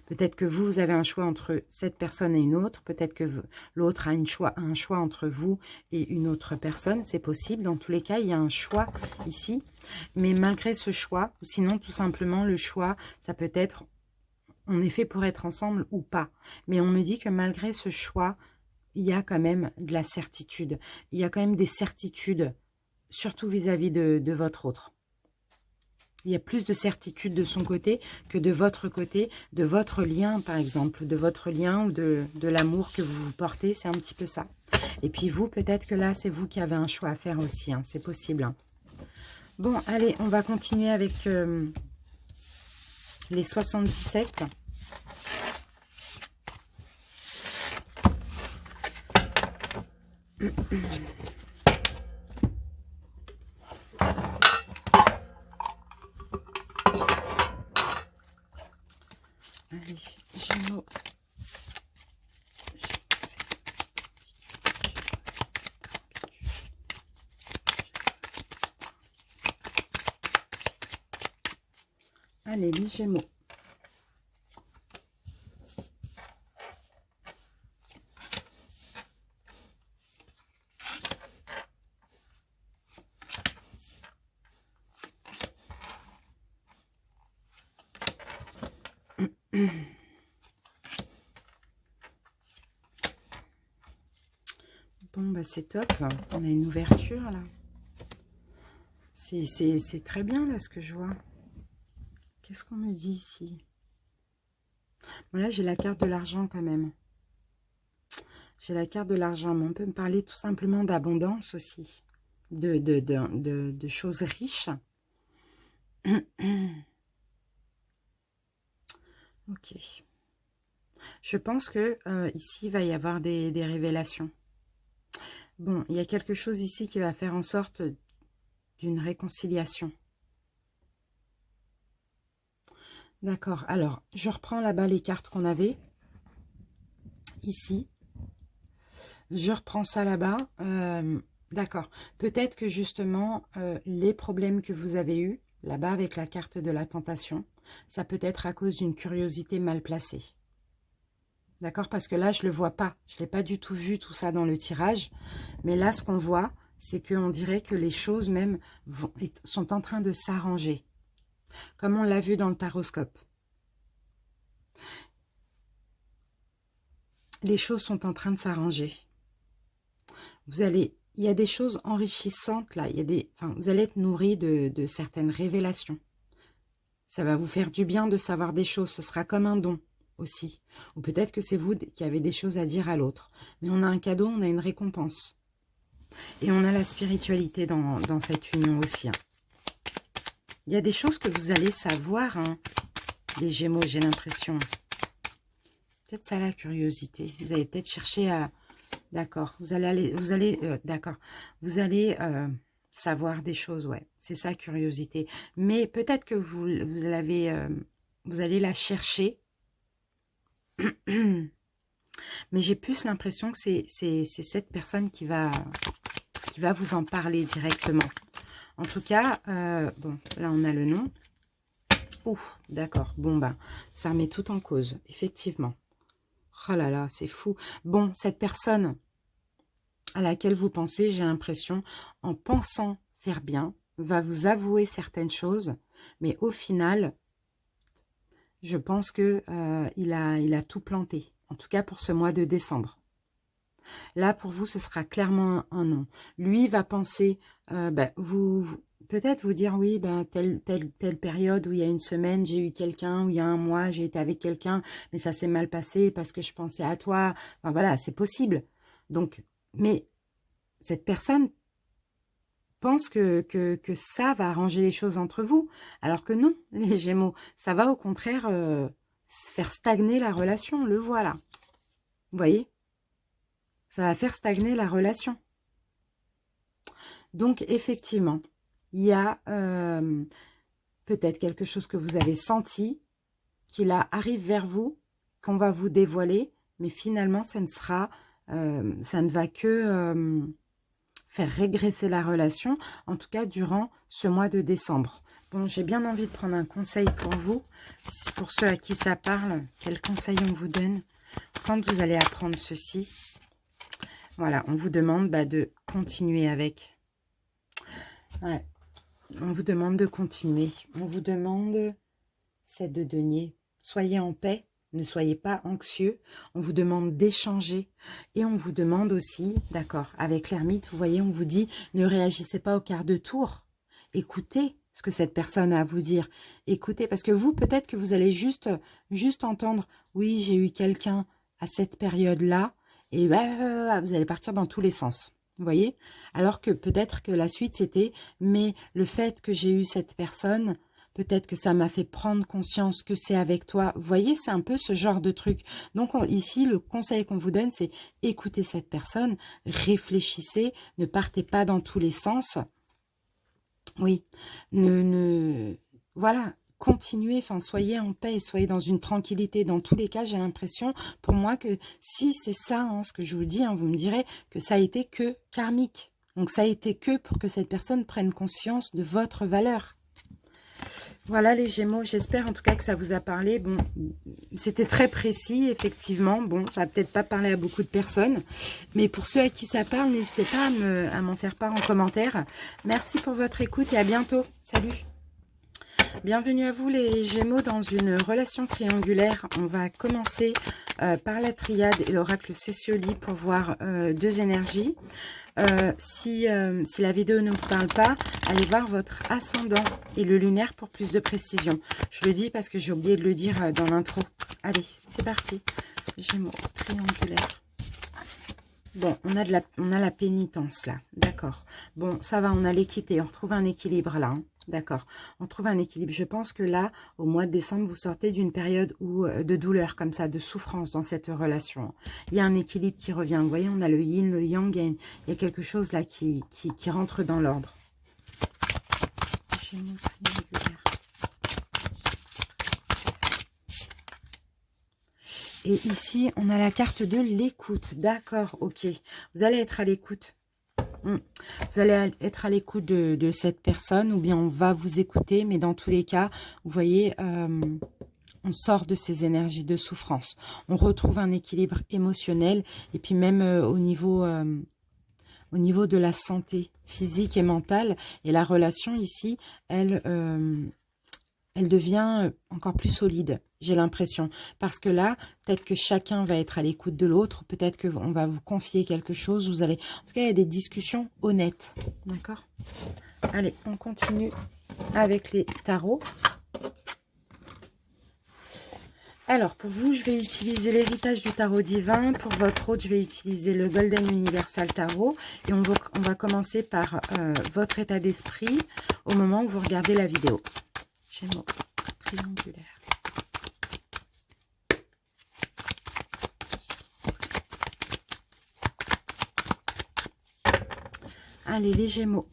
Peut-être que vous avez un choix entre cette personne et une autre. Peut-être que l'autre a un choix entre vous et une autre personne. C'est possible. Dans tous les cas, il y a un choix ici. Mais malgré ce choix, ou sinon tout simplement le choix, ça peut être on est fait pour être ensemble ou pas. Mais on me dit que malgré ce choix, il y a quand même de la certitude. Il y a quand même des certitudes, surtout vis-à-vis de votre autre. Il y a plus de certitude de son côté que de votre côté, de votre lien par exemple, de votre lien ou de l'amour que vous vous portez, c'est un petit peu ça. Et puis vous, peut-être que là, c'est vous qui avez un choix à faire aussi, hein, c'est possible. Hein. Bon, allez, on va continuer avec les 77. Allez, Gémeaux. Allez, les Gémeaux. Bon, bah c'est top. On a une ouverture, là. C'est très bien, là, ce que je vois. Qu'est-ce qu'on me dit ici? Bon, là, j'ai la carte de l'argent, quand même. J'ai la carte de l'argent, mais on peut me parler tout simplement d'abondance aussi. De choses riches. Ok. Je pense que ici, il va y avoir des révélations. Bon, il y a quelque chose ici qui va faire en sorte d'une réconciliation. D'accord. Alors, je reprends là-bas les cartes qu'on avait. Ici. Je reprends ça là-bas. D'accord. Peut-être que justement, les problèmes que vous avez eus, là-bas avec la carte de la tentation, ça peut être à cause d'une curiosité mal placée. D'accord? Parce que là, je ne le vois pas. Je ne l'ai pas du tout vu, tout ça, dans le tirage. Mais là, ce qu'on voit, c'est qu'on dirait que les choses même sont en train de s'arranger. Comme on l'a vu dans le taroscope. Les choses sont en train de s'arranger. Il y a des choses enrichissantes là. Vous allez être nourri de certaines révélations. Ça va vous faire du bien de savoir des choses. Ce sera comme un don aussi. Ou peut-être que c'est vous qui avez des choses à dire à l'autre. Mais on a un cadeau, on a une récompense. Et on a la spiritualité dans cette union aussi. Hein. Il y a des choses que vous allez savoir, hein, les Gémeaux, j'ai l'impression. Peut-être ça la curiosité. Vous allez peut-être chercher à... D'accord, vous allez savoir des choses, ouais. C'est ça, curiosité. Mais peut-être que vous allez la chercher. Mais j'ai plus l'impression que c'est cette personne qui va vous en parler directement. En tout cas, bon, là on a le nom. Ouh, d'accord. Bon, ben, ça remet tout en cause, effectivement. Oh là là, c'est fou. Bon, cette personne à laquelle vous pensez, j'ai l'impression, en pensant faire bien, va vous avouer certaines choses, mais au final, je pense que il a tout planté. En tout cas, pour ce mois de décembre. Là, pour vous, ce sera clairement un non. Lui va penser, peut-être vous dire, oui, ben, telle période où il y a une semaine, j'ai eu quelqu'un, où il y a un mois, j'ai été avec quelqu'un, mais ça s'est mal passé parce que je pensais à toi. Enfin, voilà, c'est possible. Donc, mais cette personne pense que ça va arranger les choses entre vous, alors que non, les Gémeaux, ça va au contraire faire stagner la relation, le voilà. Vous voyez? Ça va faire stagner la relation. Donc, effectivement, il y a peut-être quelque chose que vous avez senti, qui là arrive vers vous, qu'on va vous dévoiler, mais finalement, ça ne va que faire régresser la relation, en tout cas durant ce mois de décembre. Bon, j'ai bien envie de prendre un conseil pour vous, pour ceux à qui ça parle. Quel conseil on vous donne quand vous allez apprendre ceci? Voilà, on vous demande de continuer avec. Ouais, on vous demande de continuer. On vous demande 7 de denier. Soyez en paix, ne soyez pas anxieux. On vous demande d'échanger. Et on vous demande aussi, d'accord, avec l'ermite, vous voyez, on vous dit, ne réagissez pas au quart de tour. Écoutez ce que cette personne a à vous dire. Écoutez, parce que vous, peut-être que vous allez juste entendre, oui, j'ai eu quelqu'un à cette période-là, et vous allez partir dans tous les sens. Vous voyez? Alors que peut-être que la suite, c'était, mais le fait que j'ai eu cette personne, peut-être que ça m'a fait prendre conscience que c'est avec toi. Vous voyez, c'est un peu ce genre de truc. Donc ici, le conseil qu'on vous donne, c'est écoutez cette personne, réfléchissez, ne partez pas dans tous les sens. Oui, voilà, continuez, enfin, soyez en paix, soyez dans une tranquillité. Dans tous les cas, j'ai l'impression, pour moi, que si c'est ça, ce que je vous dis, vous me direz que ça a été que karmique. Donc, ça a été que pour que cette personne prenne conscience de votre valeur. Voilà les Gémeaux, j'espère en tout cas que ça vous a parlé. Bon, c'était très précis, effectivement. Bon, ça va peut-être pas parler à beaucoup de personnes. Mais pour ceux à qui ça parle, n'hésitez pas à m'en faire part en commentaire. Merci pour votre écoute et à bientôt. Salut! Bienvenue à vous les Gémeaux dans une relation triangulaire. On va commencer par la triade et l'oracle Cécioli pour voir deux énergies. Si la vidéo ne vous parle pas, allez voir votre ascendant et le lunaire pour plus de précision. Je le dis parce que j'ai oublié de le dire dans l'intro. Allez, c'est parti. Gémeaux triangulaire. Bon, on a la pénitence là, d'accord. Bon, ça va, on a l'équité, on retrouve un équilibre là, d'accord. On trouve un équilibre. Je pense que là, au mois de décembre, vous sortez d'une période de douleur comme ça, de souffrance dans cette relation. Il y a un équilibre qui revient. Vous voyez, on a le yin, le yang, il y a quelque chose là qui rentre dans l'ordre. Et ici, on a la carte de l'écoute. D'accord, ok. Vous allez être à l'écoute. Vous allez être à l'écoute de cette personne ou bien on va vous écouter. Mais dans tous les cas, vous voyez, on sort de ces énergies de souffrance. On retrouve un équilibre émotionnel et puis même au niveau de la santé physique et mentale. Et la relation ici, elle devient encore plus solide, j'ai l'impression. Parce que là, peut-être que chacun va être à l'écoute de l'autre. Peut-être qu'on va vous confier quelque chose. Vous allez... En tout cas, il y a des discussions honnêtes. D'accord? Allez, on continue avec les tarots. Alors, pour vous, je vais utiliser l'héritage du tarot divin. Pour votre autre, je vais utiliser le Golden Universal Tarot. Et on va commencer par votre état d'esprit au moment où vous regardez la vidéo. Gémeaux triangulaire. Allez, les Gémeaux.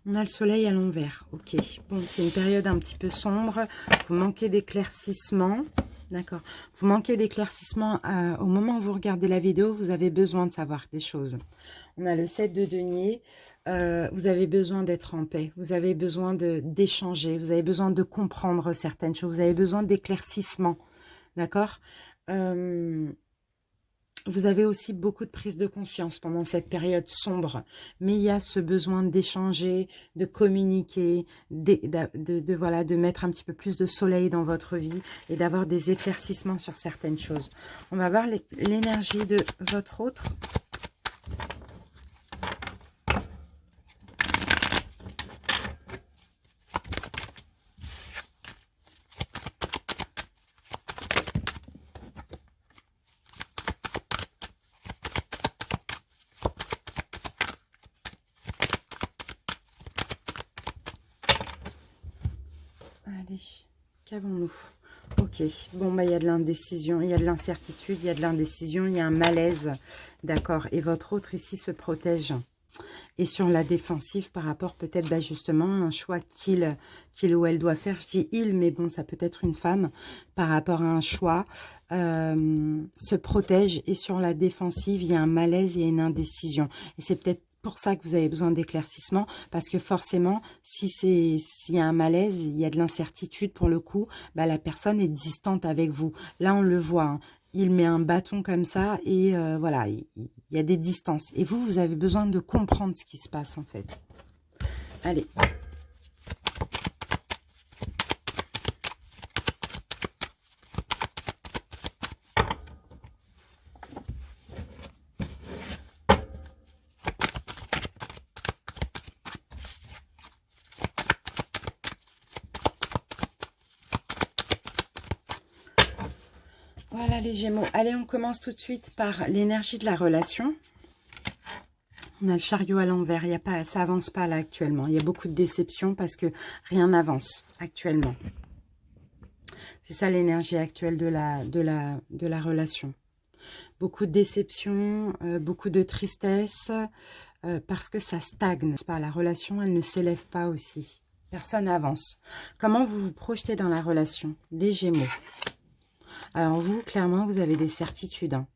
On a le soleil à l'envers. Ok. Bon, c'est une période un petit peu sombre. Vous manquez d'éclaircissement. D'accord. Vous manquez d'éclaircissement au moment où vous regardez la vidéo. Vous avez besoin de savoir des choses. On a le 7 de denier. Vous avez besoin d'être en paix. Vous avez besoin d'échanger. Vous avez besoin de comprendre certaines choses. Vous avez besoin d'éclaircissement. D'accord. Vous avez aussi beaucoup de prise de conscience pendant cette période sombre. Mais il y a ce besoin d'échanger, de communiquer, voilà, de mettre un petit peu plus de soleil dans votre vie et d'avoir des éclaircissements sur certaines choses. On va voir l'énergie de votre autre. Allez, qu'avons-nous? Ok, bon, il y a de l'indécision, il y a de l'incertitude, il y a de l'indécision, il y a un malaise, d'accord. Et votre autre ici se protège. Et sur la défensive par rapport peut-être bah, justement à un choix qu'il ou elle doit faire. Je dis il, mais bon, ça peut être une femme par rapport à un choix. Se protège et sur la défensive, il y a un malaise, il y a une indécision. Et c'est peut-être pour ça que vous avez besoin d'éclaircissement, parce que forcément, s'il y a un malaise, il y a de l'incertitude pour le coup, bah, la personne est distante avec vous. Là, on le voit, hein. Il met un bâton comme ça et voilà, il y a des distances. Et vous, vous avez besoin de comprendre ce qui se passe en fait. Allez. Voilà les Gémeaux. Allez, on commence tout de suite par l'énergie de la relation. On a le chariot à l'envers. Il y a pas, ça avance pas là actuellement. Il y a beaucoup de déceptions parce que rien n'avance actuellement. C'est ça l'énergie actuelle de la relation. Beaucoup de déceptions, beaucoup de tristesse parce que ça stagne. Pas, la relation, elle ne s'élève pas aussi. Personne n'avance. Comment vous vous projetez dans la relation? Les Gémeaux. Alors vous, clairement, vous avez des certitudes. Hein.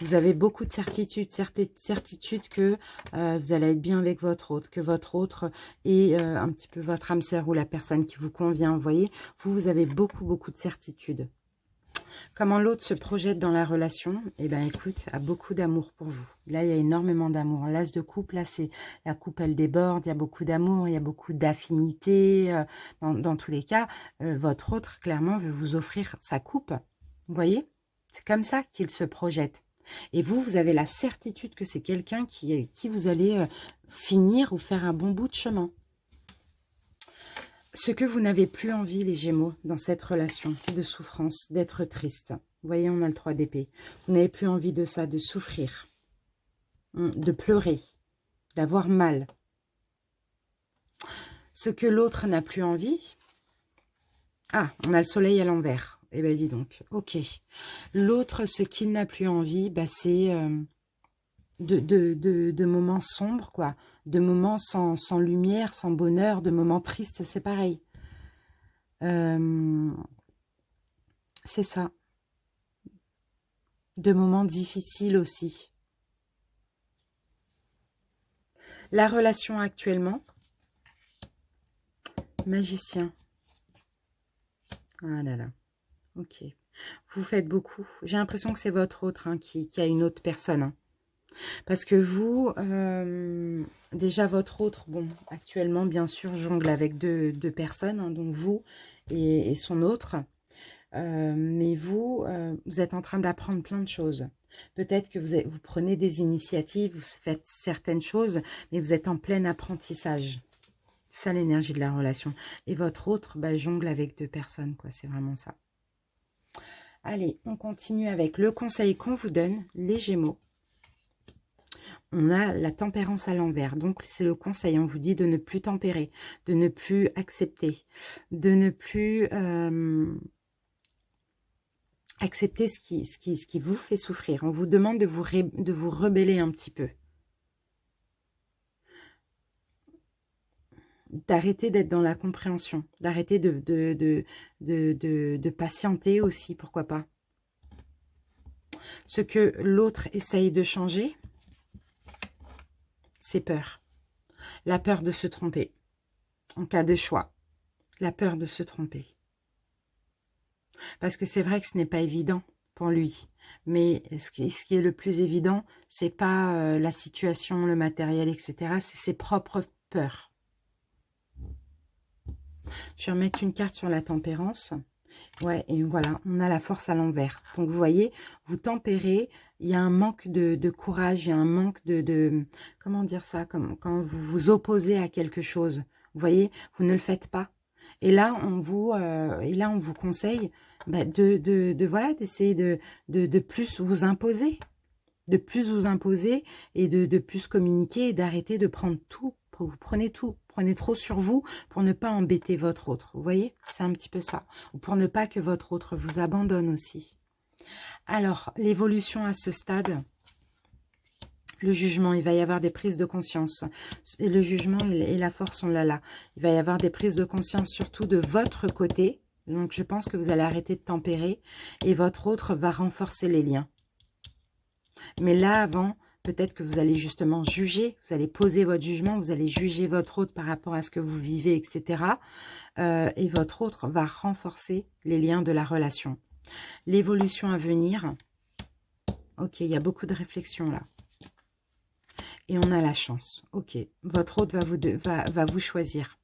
Vous avez beaucoup de certitudes. Certitudes que vous allez être bien avec votre autre. Que votre autre est un petit peu votre âme sœur ou la personne qui vous convient. Vous voyez, vous avez beaucoup de certitudes. Comment l'autre se projette dans la relation? Eh bien, écoute, a beaucoup d'amour pour vous. Là, il y a énormément d'amour. L'as de coupe, là, c'est la coupe, elle déborde. Il y a beaucoup d'amour, il y a beaucoup d'affinité. Dans tous les cas, votre autre, clairement, veut vous offrir sa coupe. Vous voyez? C'est comme ça qu'il se projette. Et vous, vous avez la certitude que c'est quelqu'un qui vous allez finir ou faire un bon bout de chemin. Ce que vous n'avez plus envie, les Gémeaux, dans cette relation de souffrance, d'être triste. Vous voyez, on a le 3 d'épée. Vous n'avez plus envie de ça, de souffrir, de pleurer, d'avoir mal. Ce que l'autre n'a plus envie... Ah, on a le soleil à l'envers. Eh bien, dis donc. Ok. L'autre, ce qu'il n'a plus envie, bah, c'est de moments sombres, quoi. De moments sans lumière, sans bonheur, de moments tristes, c'est pareil. C'est ça. De moments difficiles aussi. La relation actuellement. Magicien. Ah là là. Ok. Vous faites beaucoup. J'ai l'impression que c'est votre autre hein, qui a une autre personne. Hein. Parce que vous, déjà votre autre, bon, actuellement, bien sûr, jongle avec deux personnes, hein, donc vous et son autre. Mais vous, vous êtes en train d'apprendre plein de choses. Peut-être que vous prenez des initiatives, vous faites certaines choses, mais vous êtes en plein apprentissage. C'est ça l'énergie de la relation. Et votre autre, bah, jongle avec deux personnes, quoi. C'est vraiment ça. Allez, on continue avec le conseil qu'on vous donne, les Gémeaux. On a la tempérance à l'envers. Donc, c'est le conseil. On vous dit de ne plus tempérer, de ne plus accepter, de ne plus accepter ce qui vous fait souffrir. On vous demande de vous rebeller un petit peu. D'arrêter d'être dans la compréhension. D'arrêter de patienter aussi, pourquoi pas. Ce que l'autre essaye de changer, c'est peur. La peur de se tromper. En cas de choix. La peur de se tromper. Parce que c'est vrai que ce n'est pas évident pour lui. Mais ce qui est le plus évident, c'est pas la situation, le matériel, etc. C'est ses propres peurs. Je vais remettre une carte sur la tempérance. Ouais, et voilà, on a la force à l'envers. Donc, vous voyez, vous tempérez, il y a un manque de courage, il y a un manque comment dire ça, comme quand vous vous opposez à quelque chose. Vous voyez, vous ne le faites pas. Et là, on vous conseille bah, voilà, d'essayer de plus vous imposer. De plus vous imposer et de plus communiquer et d'arrêter de prendre tout. Vous prenez tout. Prenez trop sur vous pour ne pas embêter votre autre. Vous voyez, c'est un petit peu ça. Ou pour ne pas que votre autre vous abandonne aussi. Alors, l'évolution à ce stade, Le jugement, il va y avoir des prises de conscience. Et le jugement et la force sont là. Il va y avoir des prises de conscience surtout de votre côté. Donc, je pense que vous allez arrêter de tempérer. Et votre autre va renforcer les liens. Mais là, avant, peut-être que vous allez justement juger. Vous allez poser votre jugement. Vous allez juger votre autre par rapport à ce que vous vivez, etc. Et votre autre va renforcer les liens de la relation. L'évolution à venir. Ok, il y a beaucoup de réflexion là. Et on a la chance. Ok, votre hôte va vous choisir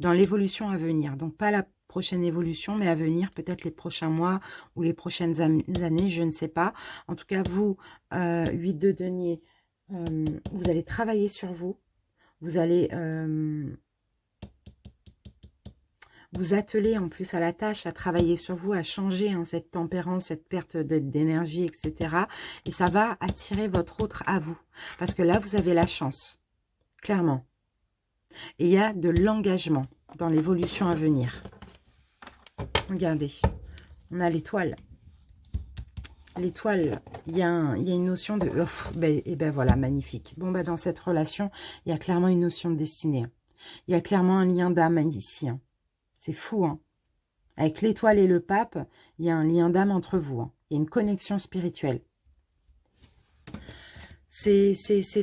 dans l'évolution à venir. Donc, pas la prochaine évolution, mais à venir, peut-être les prochains mois ou les prochaines années, je ne sais pas. En tout cas, vous, 8 de denier, vous allez travailler sur vous. Vous allez vous atteler en plus à la tâche, à travailler sur vous, à changer cette tempérance, cette perte d'énergie, etc. Et ça va attirer votre autre à vous. Parce que là, vous avez la chance, clairement. Et il y a de l'engagement dans l'évolution à venir. Regardez, on a l'étoile. L'étoile, il y a une notion de... et ben voilà, magnifique. Bon, ben dans cette relation, il y a clairement une notion de destinée. Il y a clairement un lien d'âme ici. C'est fou, hein. Avec l'étoile et le pape, il y a un lien d'âme entre vous. Hein. Il y a une connexion spirituelle. C'est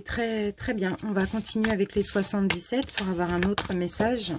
très, très bien. On va continuer avec les 77 pour avoir un autre message.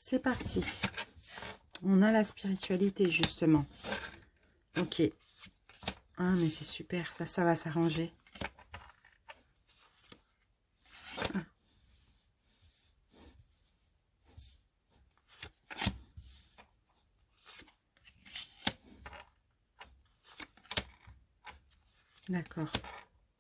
C'est parti. On a la spiritualité, justement. Ok. Ah, mais c'est super. Ça va s'arranger. Ah. D'accord.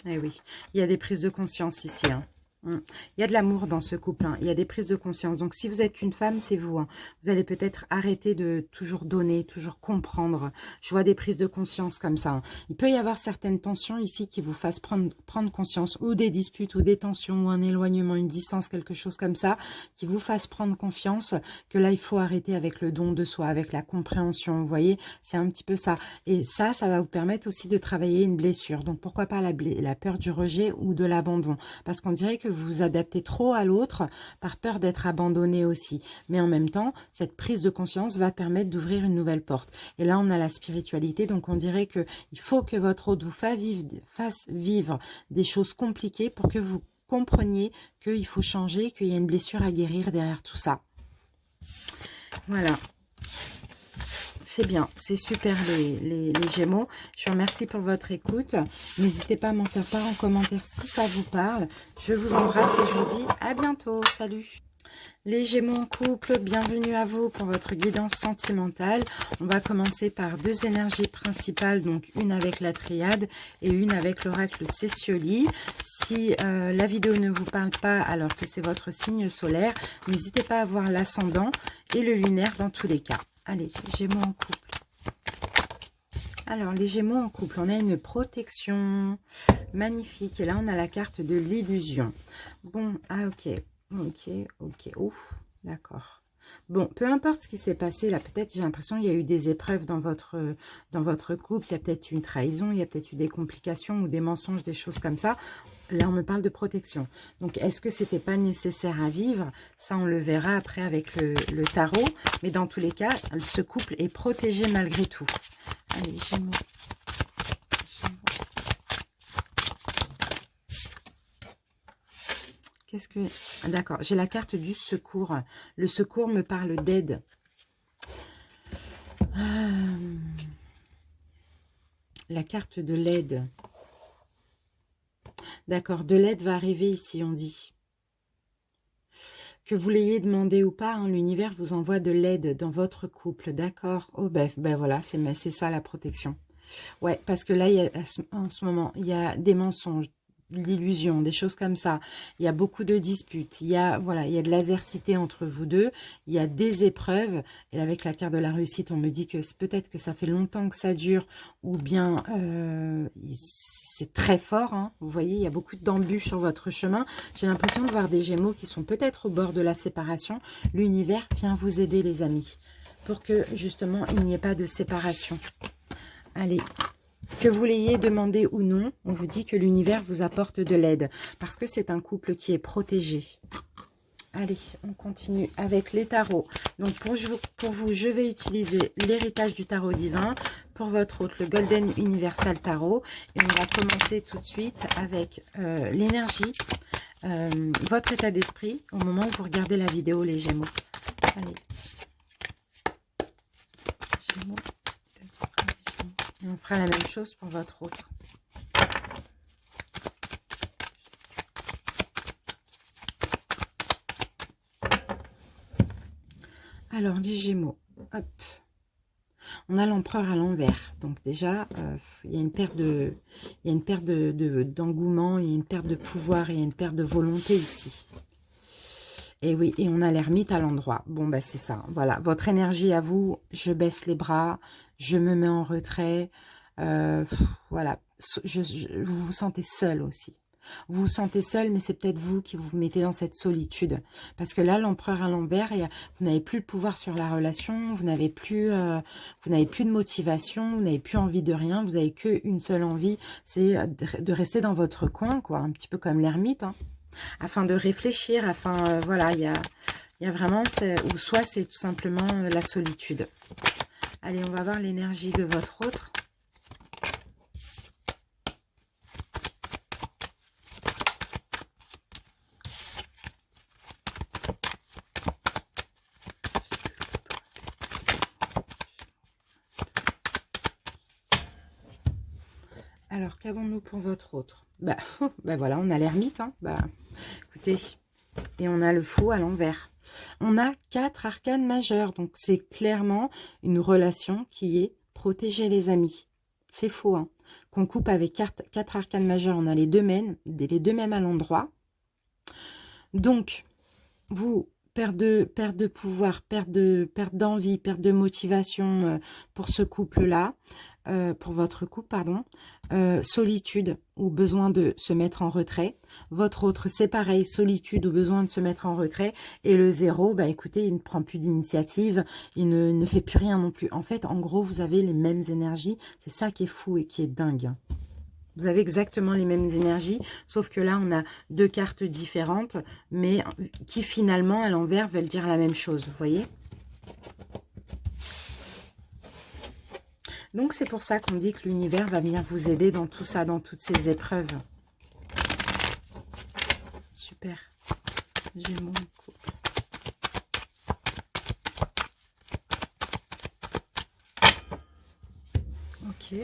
Eh oui. Il y a des prises de conscience ici, hein. Il y a de l'amour dans ce couple, hein. Il y a des prises de conscience. Donc, si vous êtes une femme, c'est vous. Hein. Vous allez peut-être arrêter de toujours donner, toujours comprendre. Je vois des prises de conscience comme ça. Hein. Il peut y avoir certaines tensions ici qui vous fassent prendre conscience, ou des disputes, ou des tensions, ou un éloignement, une distance, quelque chose comme ça, qui vous fasse prendre confiance que là, il faut arrêter avec le don de soi, avec la compréhension. Vous voyez, c'est un petit peu ça. Et ça va vous permettre aussi de travailler une blessure. Donc, pourquoi pas la peur du rejet ou de l'abandon? Parce qu'on dirait que vous vous adaptez trop à l'autre par peur d'être abandonné aussi. Mais en même temps, cette prise de conscience va permettre d'ouvrir une nouvelle porte. Et là, on a la spiritualité. Donc, on dirait qu'il faut que votre autre vous fasse vivre des choses compliquées pour que vous compreniez qu'il faut changer, qu'il y a une blessure à guérir derrière tout ça. Voilà. C'est bien, c'est super les Gémeaux. Je vous remercie pour votre écoute. N'hésitez pas à m'en faire part en commentaire si ça vous parle. Je vous embrasse et je vous dis à bientôt. Salut! Les Gémeaux en couple, bienvenue à vous pour votre guidance sentimentale. On va commencer par deux énergies principales, donc une avec la triade et une avec l'oracle Cécioli. Si la vidéo ne vous parle pas alors que c'est votre signe solaire, n'hésitez pas à voir l'ascendant et le lunaire dans tous les cas. Allez, Gémeaux en couple. Alors, les Gémeaux en couple, on a une protection magnifique. Et là, on a la carte de l'illusion. Bon, ah ok. Ok. Ouf, d'accord. Bon, peu importe ce qui s'est passé, là, peut-être, j'ai l'impression qu'il y a eu des épreuves dans votre couple. Il y a peut-être une trahison, il y a peut-être eu des complications ou des mensonges, des choses comme ça. Là, on me parle de protection. Donc, est-ce que c'était pas nécessaire à vivre? Ça, on le verra après avec le tarot. Mais dans tous les cas, ce couple est protégé malgré tout. Allez, Gémeaux. Qu'est-ce que... Ah, d'accord, j'ai la carte du secours. Le secours me parle d'aide. La carte de l'aide. D'accord, de l'aide va arriver ici, on dit. Que vous l'ayez demandé ou pas, hein, l'univers vous envoie de l'aide dans votre couple, d'accord? Oh ben voilà, c'est ça la protection. Ouais, parce que là, en ce moment, il y a des mensonges, de l'illusion, des choses comme ça. Il y a beaucoup de disputes. Voilà, il y a de l'adversité entre vous deux. Il y a des épreuves. Et avec la carte de la réussite, on me dit que peut-être que ça fait longtemps que ça dure, ou bien c'est très fort. Hein. Vous voyez, il y a beaucoup d'embûches sur votre chemin. J'ai l'impression de voir des Gémeaux qui sont peut-être au bord de la séparation. L'univers vient vous aider, les amis, pour que justement il n'y ait pas de séparation. Allez, que vous l'ayez demandé ou non, on vous dit que l'univers vous apporte de l'aide. Parce que c'est un couple qui est protégé. Allez, on continue avec les tarots. Donc pour vous, je vais utiliser l'héritage du tarot divin. Pour votre autre, le Golden Universal Tarot. Et on va commencer tout de suite avec l'énergie, votre état d'esprit au moment où vous regardez la vidéo, les Gémeaux. Allez. Gémeaux. Et on fera la même chose pour votre autre. Alors, les Gémeaux, hop. On a l'empereur à l'envers. Donc déjà, il y a une perte d'engouement, il y a une perte de pouvoir, il y a une perte de volonté ici. Et oui, et on a l'ermite à l'endroit. Bon, ben c'est ça. Voilà, votre énergie à vous, je baisse les bras, je me mets en retrait. Voilà, vous vous sentez seul aussi. Vous vous sentez seul, mais c'est peut-être vous qui vous mettez dans cette solitude. Parce que là, l'empereur à l'envers, vous n'avez plus le pouvoir sur la relation, vous n'avez plus de motivation, vous n'avez plus envie de rien, vous n'avez qu'une seule envie, c'est de rester dans votre coin, quoi, un petit peu comme l'ermite, hein, afin de réfléchir, voilà, il y a vraiment, ou soit c'est tout simplement la solitude. Allez, on va voir l'énergie de votre autre. Alors, qu'avons-nous pour votre autre? Bah voilà, on a l'ermite, hein. Bah, écoutez, et on a le fou à l'envers. On a 4 arcanes majeurs, donc c'est clairement une relation qui est protégée, les amis. C'est faux, hein. Qu'on coupe avec 4 arcanes majeurs, on a les deux mêmes à l'endroit. Donc, vous, perte de pouvoir, perte d'envie, perte de motivation pour ce couple-là, pour votre couple, pardon, solitude ou besoin de se mettre en retrait. Votre autre, c'est pareil, solitude ou besoin de se mettre en retrait. Et le 0, bah écoutez, il ne prend plus d'initiative, il ne fait plus rien non plus. En fait, en gros, vous avez les mêmes énergies. C'est ça qui est fou et qui est dingue. Vous avez exactement les mêmes énergies, sauf que là, on a 2 cartes différentes, mais qui finalement, à l'envers, veulent dire la même chose, vous voyez? Donc, c'est pour ça qu'on dit que l'univers va venir vous aider dans tout ça, dans toutes ces épreuves. Super. Gémeaux, couple. Ok.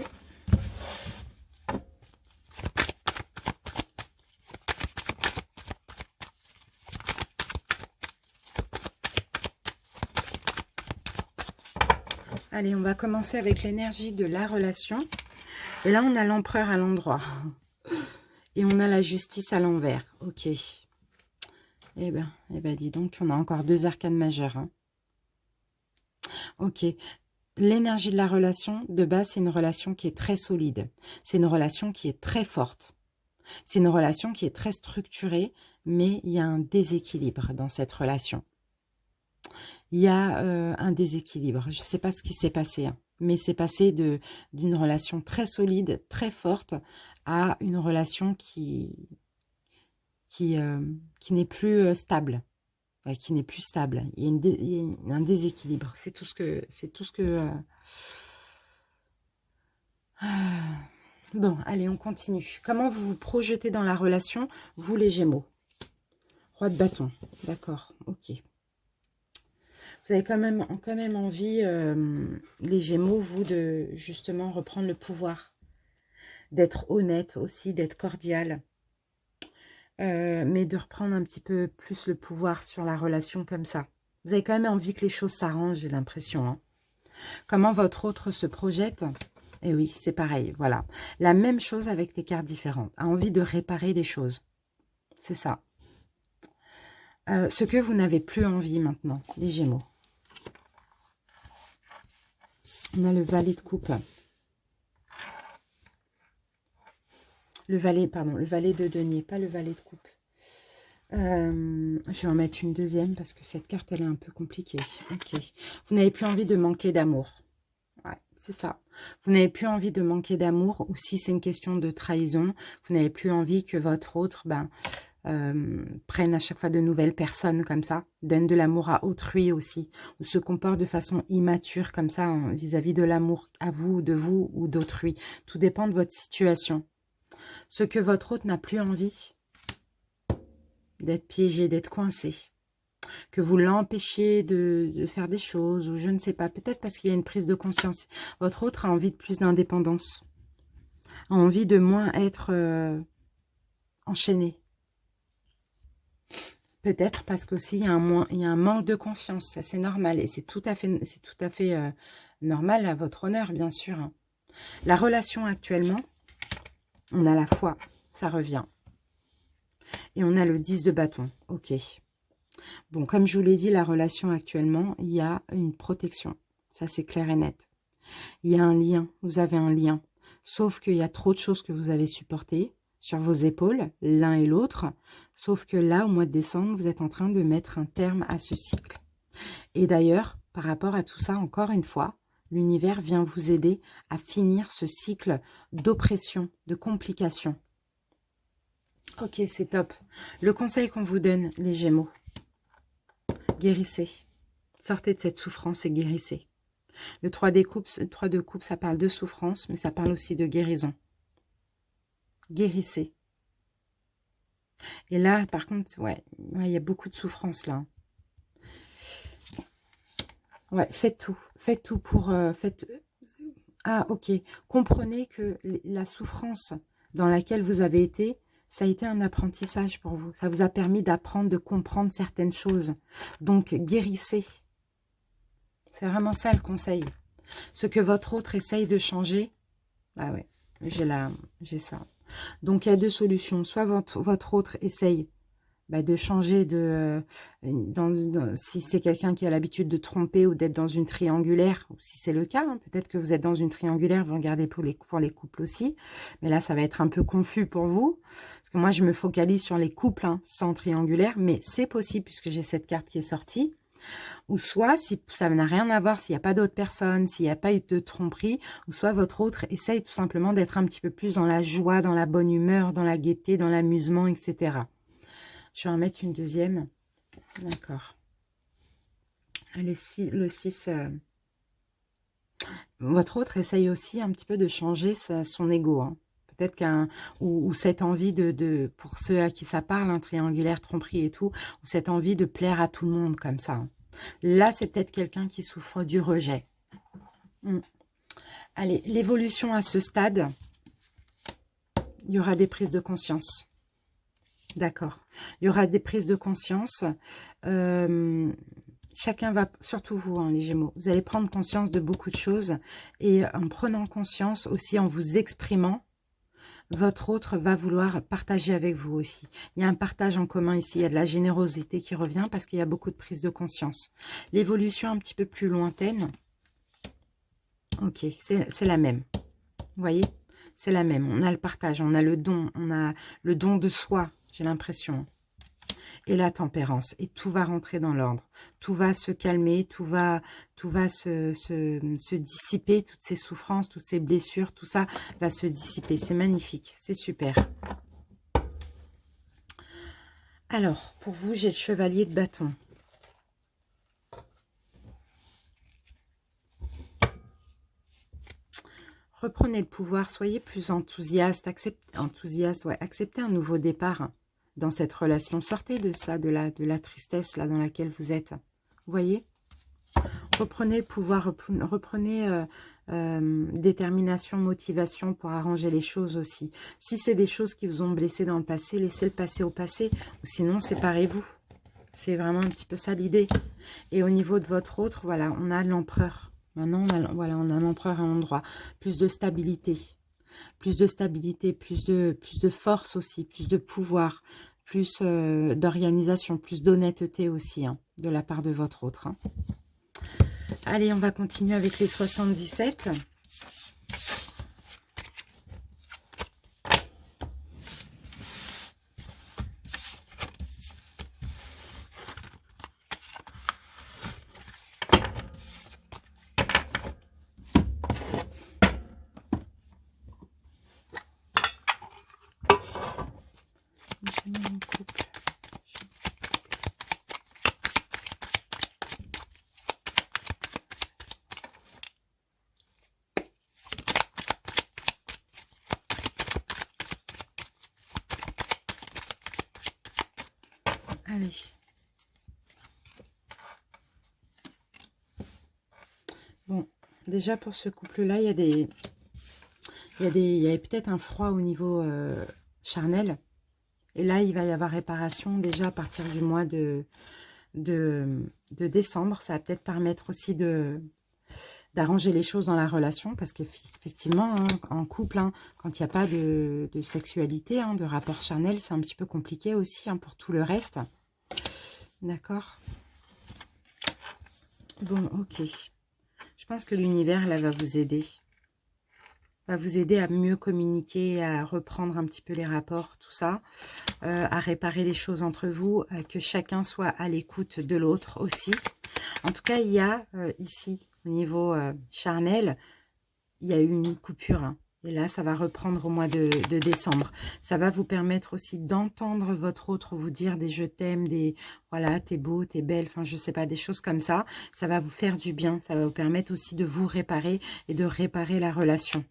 Allez, on va commencer avec l'énergie de la relation. Et là, on a l'empereur à l'endroit. Et on a la justice à l'envers. Ok. Eh ben, dis donc, on a encore 2 arcanes majeures. Hein. Ok. L'énergie de la relation, de base, c'est une relation qui est très solide. C'est une relation qui est très forte. C'est une relation qui est très structurée, mais il y a un déséquilibre dans cette relation. Il y a un déséquilibre. Je ne sais pas ce qui s'est passé, hein, mais c'est passé d'une relation très solide, très forte, à une relation qui n'est plus stable. Qui n'est plus stable. Il y a un déséquilibre. C'est tout ce que... Bon, allez, on continue. Comment vous vous projetez dans la relation, vous les Gémeaux? Roi de bâton. D'accord, ok. Vous avez quand même envie, les Gémeaux, vous, de justement reprendre le pouvoir. D'être honnête aussi, d'être cordial. mais de reprendre un petit peu plus le pouvoir sur la relation comme ça. Vous avez quand même envie que les choses s'arrangent, j'ai l'impression. Hein. Comment votre autre se projette? Eh oui, c'est pareil, voilà. La même chose avec des cartes différentes. A envie de réparer les choses. C'est ça. Ce que vous n'avez plus envie maintenant, les Gémeaux. On a le valet de coupe. Le valet, pardon, le valet de denier, pas le valet de coupe. Je vais en mettre une deuxième parce que cette carte, elle est un peu compliquée. Ok. Vous n'avez plus envie de manquer d'amour. Ouais, c'est ça. Vous n'avez plus envie de manquer d'amour, ou si c'est une question de trahison, vous n'avez plus envie que votre autre prenne à chaque fois de nouvelles personnes comme ça, donne de l'amour à autrui aussi, ou se comporte de façon immature comme ça vis-à-vis de l'amour à vous, de vous ou d'autrui. Tout dépend de votre situation. Ce que votre autre n'a plus envie d'être piégé, d'être coincé, que vous l'empêchiez de faire des choses, ou je ne sais pas, peut-être parce qu'il y a une prise de conscience. Votre autre a envie de plus d'indépendance, a envie de moins être enchaîné. Peut-être parce qu'aussi il y a un manque de confiance, ça c'est normal, et c'est tout à fait normal à votre honneur, bien sûr. La relation actuellement, on a la foi, ça revient. Et on a le 10 de bâton, ok. Bon, comme je vous l'ai dit, la relation actuellement, il y a une protection. Ça, c'est clair et net. Il y a un lien, vous avez un lien. Sauf qu'il y a trop de choses que vous avez supportées sur vos épaules, l'un et l'autre. Sauf que là, au mois de décembre, vous êtes en train de mettre un terme à ce cycle. Et d'ailleurs, par rapport à tout ça, encore une fois, l'univers vient vous aider à finir ce cycle d'oppression, de complications. Ok, c'est top. Le conseil qu'on vous donne, les Gémeaux, guérissez. Sortez de cette souffrance et guérissez. Le 3 de coupe, ça parle de souffrance, mais ça parle aussi de guérison. Guérissez. Et là, par contre, ouais, il y a beaucoup de souffrance là. Ouais, faites tout. Faites tout pour... Ah, ok. Comprenez que la souffrance dans laquelle vous avez été, ça a été un apprentissage pour vous. Ça vous a permis d'apprendre, de comprendre certaines choses. Donc, guérissez. C'est vraiment ça le conseil. Ce que votre autre essaye de changer, bah ouais, j'ai ça. Donc, il y a deux solutions. Soit votre autre essaye de changer si c'est quelqu'un qui a l'habitude de tromper ou d'être dans une triangulaire, ou si c'est le cas, hein, peut-être que vous êtes dans une triangulaire, vous regardez pour les couples aussi, mais là ça va être un peu confus pour vous, parce que moi je me focalise sur les couples sans triangulaire, mais c'est possible puisque j'ai cette carte qui est sortie, ou soit si ça n'a rien à voir, s'il n'y a pas d'autres personnes, s'il n'y a pas eu de tromperie, ou soit votre autre essaye tout simplement d'être un petit peu plus dans la joie, dans la bonne humeur, dans la gaieté, dans l'amusement, etc. Je vais en mettre une deuxième. D'accord. Le 6. Votre autre essaye aussi un petit peu de changer son ego. Hein. Peut-être ou cette envie pour ceux à qui ça parle, triangulaire, tromperie et tout, ou cette envie de plaire à tout le monde comme ça. Hein. Là, c'est peut-être quelqu'un qui souffre du rejet. Allez, l'évolution à ce stade, il y aura des prises de conscience. D'accord. Il y aura des prises de conscience. Chacun va, surtout vous, les Gémeaux, vous allez prendre conscience de beaucoup de choses. Et en prenant conscience aussi, en vous exprimant, votre autre va vouloir partager avec vous aussi. Il y a un partage en commun ici. Il y a de la générosité qui revient parce qu'il y a beaucoup de prises de conscience. L'évolution un petit peu plus lointaine. Ok, c'est la même. Vous voyez? C'est la même. On a le partage, on a le don de soi. J'ai l'impression. Et la tempérance. Et tout va rentrer dans l'ordre. Tout va se calmer. Tout va se dissiper. Toutes ces souffrances, toutes ces blessures, tout ça va se dissiper. C'est magnifique. C'est super. Alors, pour vous, j'ai le chevalier de bâton. Reprenez le pouvoir. Soyez plus enthousiaste. Acceptez un nouveau départ. Dans cette relation, sortez de ça, de la tristesse là dans laquelle vous êtes. Vous voyez? Reprenez le pouvoir, reprenez détermination, motivation pour arranger les choses aussi. Si c'est des choses qui vous ont blessé dans le passé, laissez le passé au passé, ou sinon séparez-vous. C'est vraiment un petit peu ça l'idée. Et au niveau de votre autre, voilà, on a l'empereur. Maintenant, voilà, on a l'empereur à l'endroit. Plus de stabilité. Plus de stabilité, plus de force aussi, plus de pouvoir, plus d'organisation, plus d'honnêteté aussi, hein, de la part de votre autre. Hein. Allez, on va continuer avec les 77. Allez. Bon, déjà pour ce couple-là, il y a peut-être un froid au niveau charnel. Et là, il va y avoir réparation déjà à partir du mois de décembre. Ça va peut-être permettre aussi d'arranger les choses dans la relation. Parce qu'effectivement, hein, en couple, hein, quand il n'y a pas de sexualité, hein, de rapport charnel, c'est un petit peu compliqué aussi hein, pour tout le reste. D'accord. Bon, ok. Je pense que l'univers, là, va vous aider. Va vous aider à mieux communiquer, à reprendre un petit peu les rapports, tout ça. À réparer les choses entre vous, que chacun soit à l'écoute de l'autre aussi. En tout cas, il y a ici, au niveau charnel, il y a eu une coupure. Hein. Et là, ça va reprendre au mois de décembre. Ça va vous permettre aussi d'entendre votre autre vous dire des je t'aime, des voilà, t'es beau, t'es belle, enfin je sais pas, des choses comme ça. Ça va vous faire du bien. Ça va vous permettre aussi de vous réparer et de réparer la relation.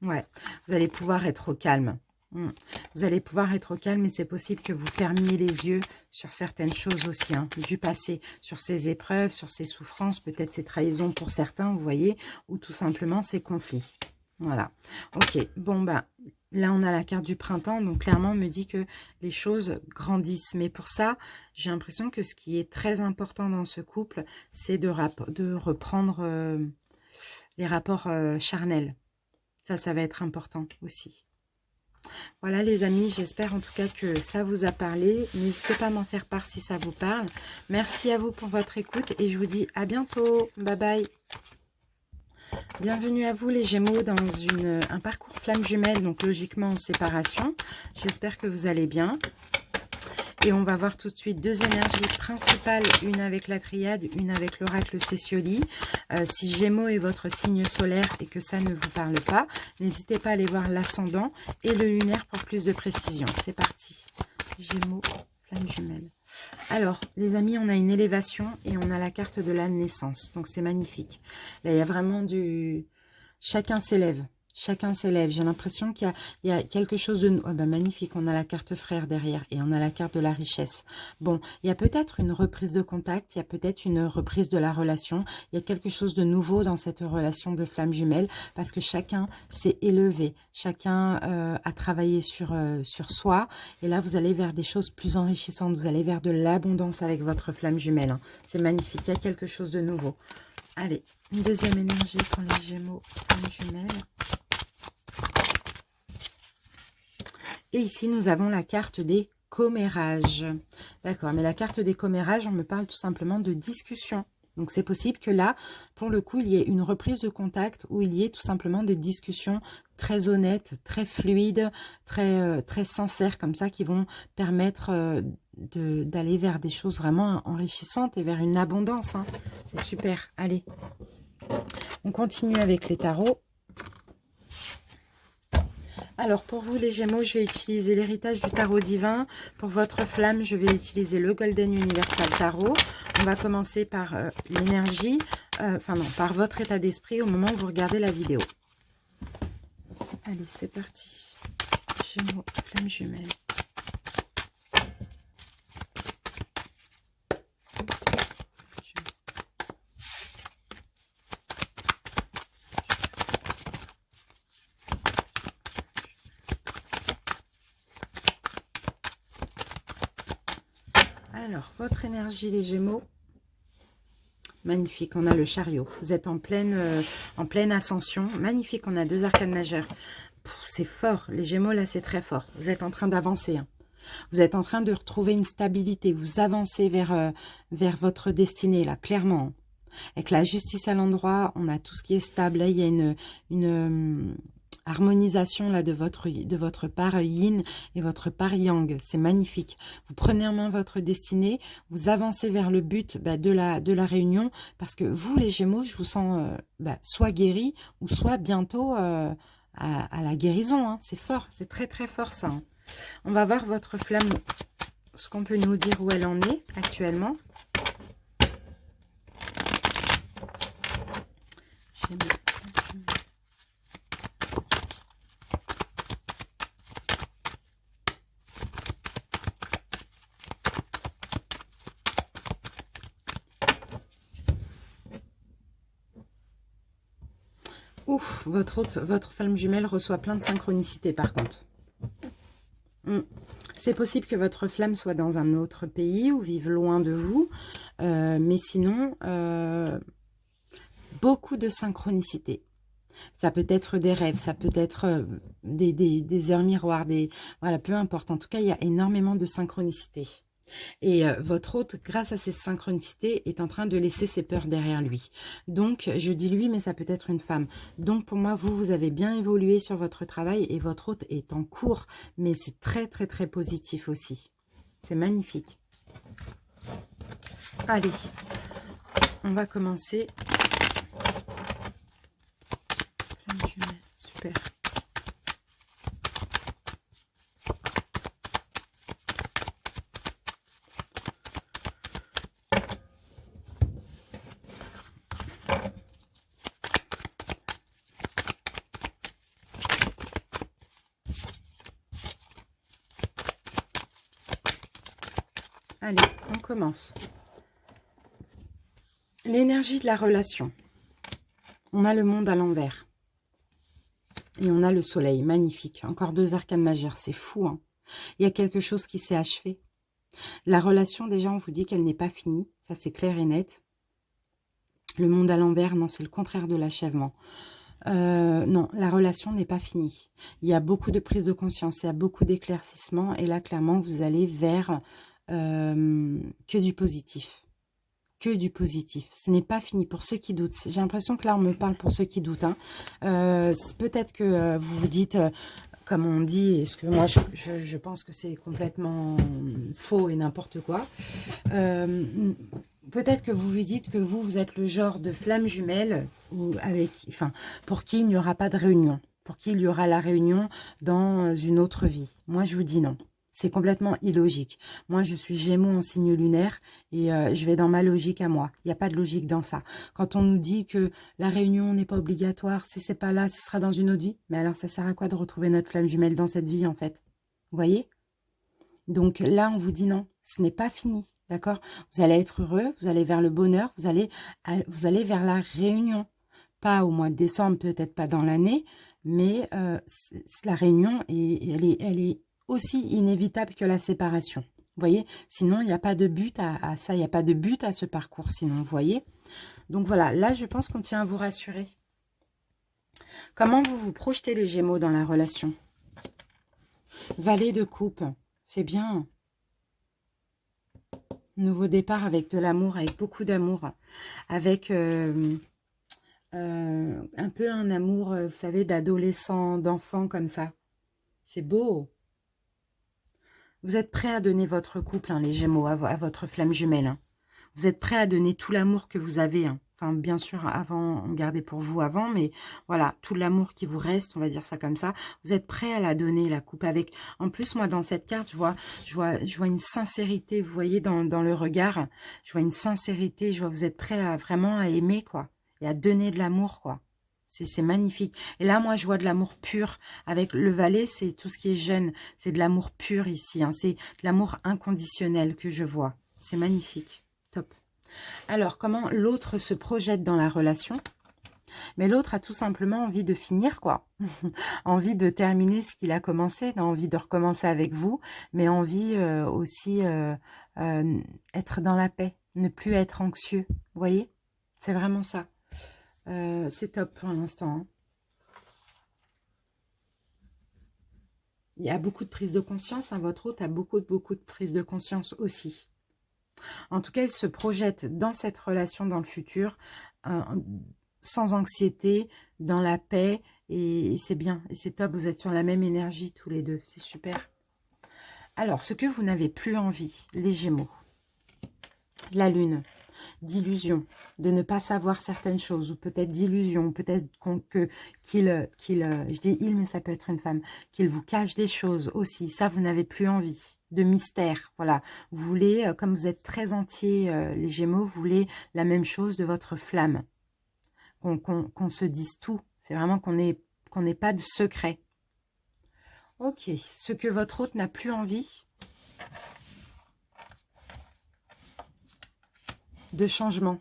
Ouais, vous allez pouvoir être au calme. Vous allez pouvoir être au calme et c'est possible que vous fermiez les yeux sur certaines choses aussi, hein, du passé, sur ces épreuves, sur ces souffrances, peut-être ces trahisons pour certains, vous voyez, ou tout simplement ces conflits. Voilà. Ok, bon, bah, là, on a la carte du printemps, donc clairement, on me dit que les choses grandissent. Mais pour ça, j'ai l'impression que ce qui est très important dans ce couple, c'est de reprendre les rapports charnels. Ça va être important aussi. Voilà les amis, j'espère en tout cas que ça vous a parlé. N'hésitez pas à m'en faire part si ça vous parle. Merci à vous pour votre écoute et je vous dis à bientôt. Bye bye. Bienvenue à vous les Gémeaux dans un parcours flamme jumelle, donc logiquement en séparation. J'espère que vous allez bien. Et on va voir tout de suite deux énergies principales, une avec la triade, une avec l'oracle Cécioli. Si Gémeaux est votre signe solaire et que ça ne vous parle pas, n'hésitez pas à aller voir l'ascendant et le lunaire pour plus de précision. C'est parti. Gémeaux, flamme jumelle. Alors, les amis, on a une élévation et on a la carte de la naissance. Donc, c'est magnifique. Là, il y a vraiment du... Chacun s'élève. Chacun s'élève. J'ai l'impression qu'il y a quelque chose de... Oh ben magnifique, on a la carte frère derrière et on a la carte de la richesse. Bon, il y a peut-être une reprise de contact, il y a peut-être une reprise de la relation. Il y a quelque chose de nouveau dans cette relation de flamme jumelle parce que chacun s'est élevé. Chacun a travaillé sur soi. Et là, vous allez vers des choses plus enrichissantes. Vous allez vers de l'abondance avec votre flamme jumelle. Hein. C'est magnifique, il y a quelque chose de nouveau. Allez, une deuxième énergie pour les Gémeaux, flamme jumelle. Et ici, nous avons la carte des commérages. D'accord, mais la carte des commérages, on me parle tout simplement de discussion. Donc, c'est possible que là, pour le coup, il y ait une reprise de contact où il y ait tout simplement des discussions très honnêtes, très fluides, très sincères comme ça, qui vont permettre d'aller vers des choses vraiment enrichissantes et vers une abondance. Hein. C'est super. Allez, on continue avec les tarots. Alors, pour vous, les Gémeaux, je vais utiliser l'héritage du tarot divin. Pour votre flamme, je vais utiliser le Golden Universal Tarot. On va commencer par l'énergie, par votre état d'esprit au moment où vous regardez la vidéo. Allez, c'est parti. Gémeaux, flamme jumelle. Alors, votre énergie, les Gémeaux. Magnifique, on a le chariot. Vous êtes en pleine ascension. Magnifique, on a 2 arcanes majeures. C'est fort, les Gémeaux, là, c'est très fort. Vous êtes en train d'avancer. Hein. Vous êtes en train de retrouver une stabilité. Vous avancez vers votre destinée, là, clairement. Avec la justice à l'endroit, on a tout ce qui est stable. Là, il y a une harmonisation là de votre part yin et votre part yang. C'est magnifique. Vous prenez en main votre destinée, vous avancez vers le but de la réunion, parce que vous, les Gémeaux, je vous sens soit guéris ou soit bientôt à la guérison. Hein. C'est fort, c'est très très fort ça. Hein. On va voir votre flamme, ce qu'on peut nous dire où elle en est actuellement. Ouf, votre flamme jumelle reçoit plein de synchronicité par contre. C'est possible que votre flamme soit dans un autre pays ou vive loin de vous, mais sinon, beaucoup de synchronicité. Ça peut être des rêves, ça peut être des heures miroirs, voilà, peu importe. En tout cas, il y a énormément de synchronicité. Et votre hôte, grâce à ces synchronicités, est en train de laisser ses peurs derrière lui. Donc, je dis lui, mais ça peut être une femme. Donc, pour moi, vous avez bien évolué sur votre travail et votre hôte est en cours. Mais c'est très, très, très positif aussi. C'est magnifique. Allez, on va commencer. Super. Allez, on commence. L'énergie de la relation. On a le monde à l'envers. Et on a le soleil, magnifique. Encore 2 arcanes majeures, c'est fou. Hein. Il y a quelque chose qui s'est achevé. La relation, déjà, on vous dit qu'elle n'est pas finie. Ça, c'est clair et net. Le monde à l'envers, non, c'est le contraire de l'achèvement. Non, la relation n'est pas finie. Il y a beaucoup de prise de conscience, il y a beaucoup d'éclaircissements. Et là, clairement, vous allez vers que du positif. Que du positif. Ce n'est pas fini pour ceux qui doutent. J'ai l'impression que là, on me parle pour ceux qui doutent. Hein. Peut-être que vous vous dites, comme on dit, est-ce que moi, je pense que c'est complètement faux et n'importe quoi. Peut-être que vous vous dites que vous êtes le genre de flamme jumelle pour qui il n'y aura pas de réunion. Pour qui il y aura la réunion dans une autre vie. Moi, je vous dis non. C'est complètement illogique. Moi, je suis Gémeaux en signe lunaire et je vais dans ma logique à moi. Il n'y a pas de logique dans ça. Quand on nous dit que la réunion n'est pas obligatoire, si c'est pas là, ce sera dans une autre vie. Mais alors, ça sert à quoi de retrouver notre flamme jumelle dans cette vie, en fait? Vous voyez? Donc là, on vous dit non, ce n'est pas fini, d'accord? Vous allez être heureux, vous allez vers le bonheur, vous allez vers la réunion. Pas au mois de décembre, peut-être pas dans l'année, mais la réunion, elle est aussi inévitable que la séparation. Vous voyez, sinon, il n'y a pas de but à ça, il n'y a pas de but à ce parcours, sinon, vous voyez. Donc voilà, là, je pense qu'on tient à vous rassurer. Comment vous vous projetez, les Gémeaux, dans la relation? Valet de coupe, c'est bien. Nouveau départ avec de l'amour, avec beaucoup d'amour, avec un peu un amour, vous savez, d'adolescent, d'enfant, comme ça. C'est beau. Vous êtes prêts à donner votre couple, hein, les Gémeaux, à votre flamme jumelle. Hein. Vous êtes prêts à donner tout l'amour que vous avez. Hein. Enfin, bien sûr, avant, gardez pour vous avant, mais voilà, tout l'amour qui vous reste, on va dire ça comme ça. Vous êtes prêts à la donner, la coupe, avec... En plus, moi, dans cette carte, je vois une sincérité, vous voyez, dans le regard. Je vois une sincérité, je vois vous êtes prêts vraiment à aimer, quoi. Et à donner de l'amour, quoi. C'est magnifique. Et là, moi, je vois de l'amour pur. Avec le valet, c'est tout ce qui est jeune. C'est de l'amour pur ici. Hein. C'est de l'amour inconditionnel que je vois. C'est magnifique. Top. Alors, comment l'autre se projette dans la relation? Mais l'autre a tout simplement envie de finir, quoi. Envie de terminer ce qu'il a commencé, envie de recommencer avec vous, mais envie aussi être dans la paix, ne plus être anxieux. Vous voyez? C'est vraiment ça. C'est top pour l'instant, hein. Il y a beaucoup de prise de conscience, hein. Votre hôte a beaucoup de prise de conscience aussi. En tout cas, il se projette dans cette relation dans le futur, sans anxiété, dans la paix, et c'est bien, et c'est top, vous êtes sur la même énergie tous les deux, c'est super. Alors, ce que vous n'avez plus envie, les Gémeaux, la Lune, d'illusion, de ne pas savoir certaines choses, ou peut-être d'illusion, peut-être je dis il, mais ça peut être une femme, qu'il vous cache des choses aussi, ça vous n'avez plus envie, de mystère, voilà, vous voulez, comme vous êtes très entiers, les Gémeaux, vous voulez la même chose de votre flamme, qu'on se dise tout, c'est vraiment qu'on n'ait pas de secret. Ok, ce que votre hôte n'a plus envie, de changement,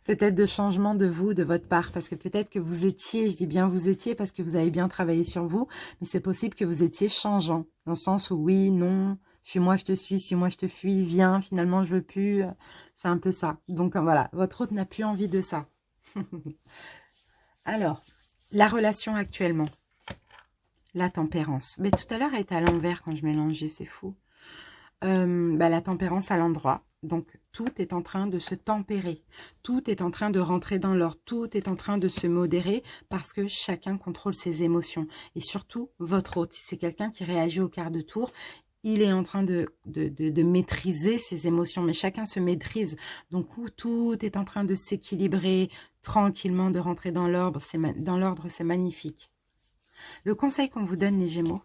peut-être de changement de vous, de votre part, parce que peut-être que vous étiez, je dis bien vous étiez, parce que vous avez bien travaillé sur vous, mais c'est possible que vous étiez changeant, dans le sens où oui, non, suis-moi, je te suis-moi, je te fuis, viens, finalement, je veux plus, c'est un peu ça. Donc voilà, votre hôte n'a plus envie de ça. Alors, la relation actuellement, la tempérance, mais tout à l'heure, elle était à l'envers quand je mélangeais, c'est fou. La tempérance à l'endroit. Donc, tout est en train de se tempérer. Tout est en train de rentrer dans l'ordre. Tout est en train de se modérer parce que chacun contrôle ses émotions. Et surtout, votre hôte, c'est quelqu'un qui réagit au quart de tour. Il est en train de maîtriser ses émotions, mais chacun se maîtrise. Donc, tout est en train de s'équilibrer tranquillement, de rentrer dans l'ordre. C'est magnifique. Le conseil qu'on vous donne, les Gémeaux,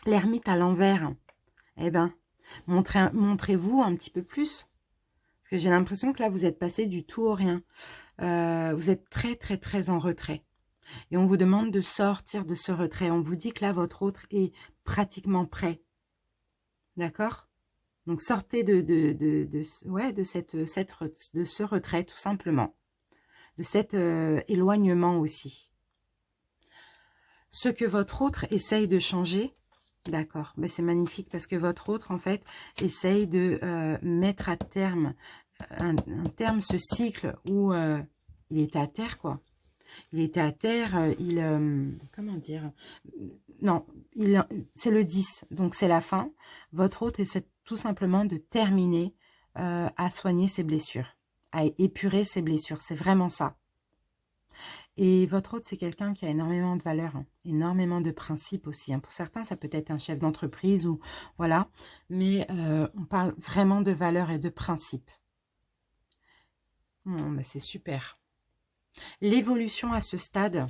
l'ermite à l'envers, eh bien, montrez-vous un petit peu plus. Parce que j'ai l'impression que là, vous êtes passé du tout au rien. Vous êtes très en retrait. Et on vous demande de sortir de ce retrait. On vous dit que là, votre autre est pratiquement prêt. D'accord? Donc, sortez de ce retrait, tout simplement. De cet éloignement aussi. Ce que votre autre essaye de changer... D'accord, ben, c'est magnifique parce que votre autre, en fait, essaye de mettre à terme, un terme ce cycle où il était à terre, quoi. Il était à terre, comment dire? Non, c'est le 10, donc c'est la fin. Votre autre essaie tout simplement de terminer à soigner ses blessures, à épurer ses blessures, c'est vraiment ça. Et votre hôte, c'est quelqu'un qui a énormément de valeurs, hein, énormément de principes aussi. Hein. Pour certains, ça peut être un chef d'entreprise ou voilà. Mais on parle vraiment de valeurs et de principes. Ben c'est super. L'évolution à ce stade,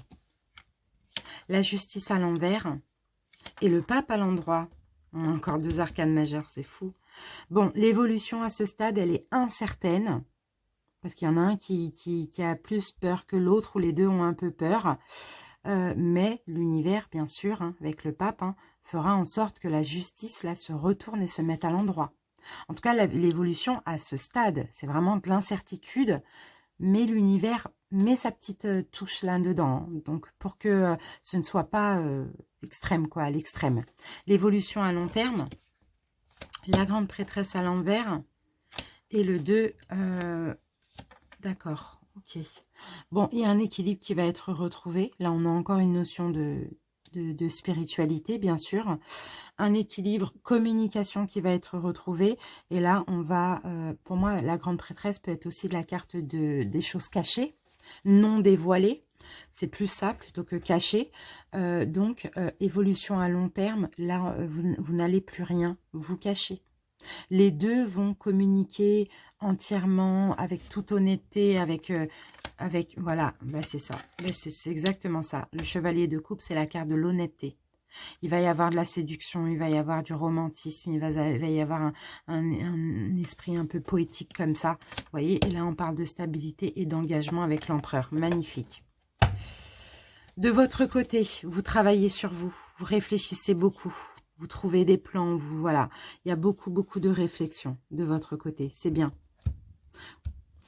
la justice à l'envers et le pape à l'endroit. Encore deux arcanes majeures, c'est fou. Bon, l'évolution à ce stade, elle est incertaine. Parce qu'il y en a un qui a plus peur que l'autre, ou les deux ont un peu peur. Mais l'univers, bien sûr, hein, avec le pape, hein, fera en sorte que la justice là se retourne et se mette à l'endroit. En tout cas, l'évolution à ce stade, c'est vraiment de l'incertitude, mais l'univers met sa petite touche là-dedans. Hein, donc, pour que ce ne soit pas extrême, quoi, à l'extrême. L'évolution à long terme, la grande prêtresse à l'envers, et le 2... D'accord, ok. Bon, il y a un équilibre qui va être retrouvé. Là, on a encore une notion de spiritualité, bien sûr. Un équilibre, communication qui va être retrouvé. Et là, on va... pour moi, la grande prêtresse peut être aussi de la carte des choses cachées, non dévoilées. C'est plus ça, plutôt que caché. Donc, évolution à long terme. Là, vous n'allez plus rien vous cacher. Les deux vont communiquer entièrement, avec toute honnêteté, avec voilà, ben c'est ça, ben c'est exactement ça. Le chevalier de coupe, c'est la carte de l'honnêteté. Il va y avoir de la séduction, il va y avoir du romantisme, il va y avoir un esprit un peu poétique comme ça. Vous voyez, et là on parle de stabilité et d'engagement avec l'empereur. Magnifique. De votre côté, vous travaillez sur vous, vous réfléchissez beaucoup. Vous trouvez des plans, voilà. Il y a beaucoup de réflexion de votre côté. C'est bien.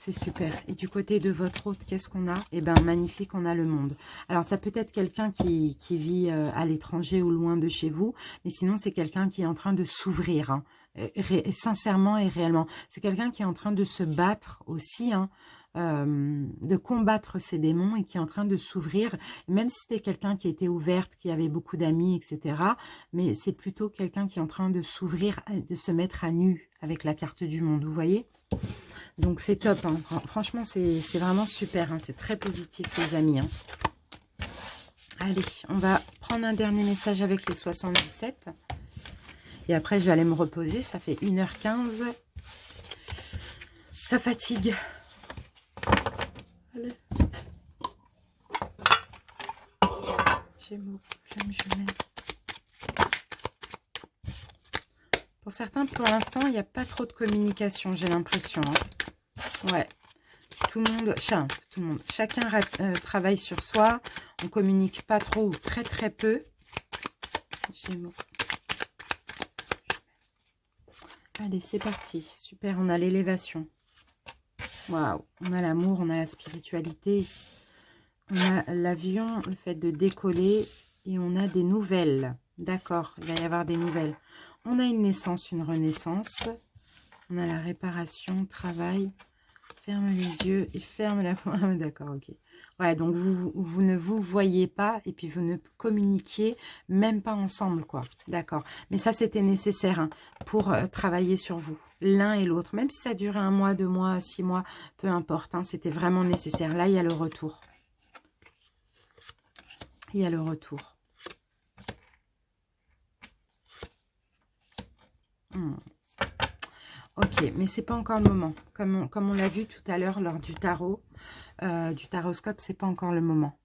C'est super. Et du côté de votre hôte, qu'est-ce qu'on a? Eh bien, magnifique, on a le monde. Alors, ça peut être quelqu'un qui vit à l'étranger ou loin de chez vous, mais sinon, c'est quelqu'un qui est en train de s'ouvrir, hein, sincèrement et réellement. C'est quelqu'un qui est en train de se battre aussi, hein, de combattre ses démons et qui est en train de s'ouvrir, même si c'était quelqu'un qui était ouverte, qui avait beaucoup d'amis, etc. Mais c'est plutôt quelqu'un qui est en train de s'ouvrir, de se mettre à nu avec la carte du monde, vous voyez? Donc c'est top, hein. Franchement c'est vraiment super, hein. C'est très positif les amis, hein. Allez, on va prendre un dernier message avec les 77. Et après je vais aller me reposer, ça fait 1h15. Ça fatigue. Allez. Gémeaux, flamme jumelle. Pour certains, pour l'instant, il n'y a pas trop de communication, j'ai l'impression, hein. Ouais. Tout le monde, chacun travaille sur soi. On communique pas trop ou très très peu. Gémeaux. Allez, c'est parti. Super, on a l'élévation. Waouh, on a l'amour, on a la spiritualité. On a l'avion, le fait de décoller. Et on a des nouvelles. D'accord, il va y avoir des nouvelles. On a une naissance, une renaissance. On a la réparation, travail. Ferme les yeux et ferme la... D'accord, ok. Ouais, donc vous ne vous voyez pas et puis vous ne communiquiez même pas ensemble, quoi. D'accord. Mais ça, c'était nécessaire, hein, pour travailler sur vous, l'un et l'autre. Même si ça durait 1 mois, 2 mois, 6 mois, peu importe, hein, c'était vraiment nécessaire. Là, il y a le retour. Il y a le retour. Ok, mais c'est pas encore le moment. Comme on l'a vu tout à l'heure lors du tarot, du taroscope, c'est pas encore le moment.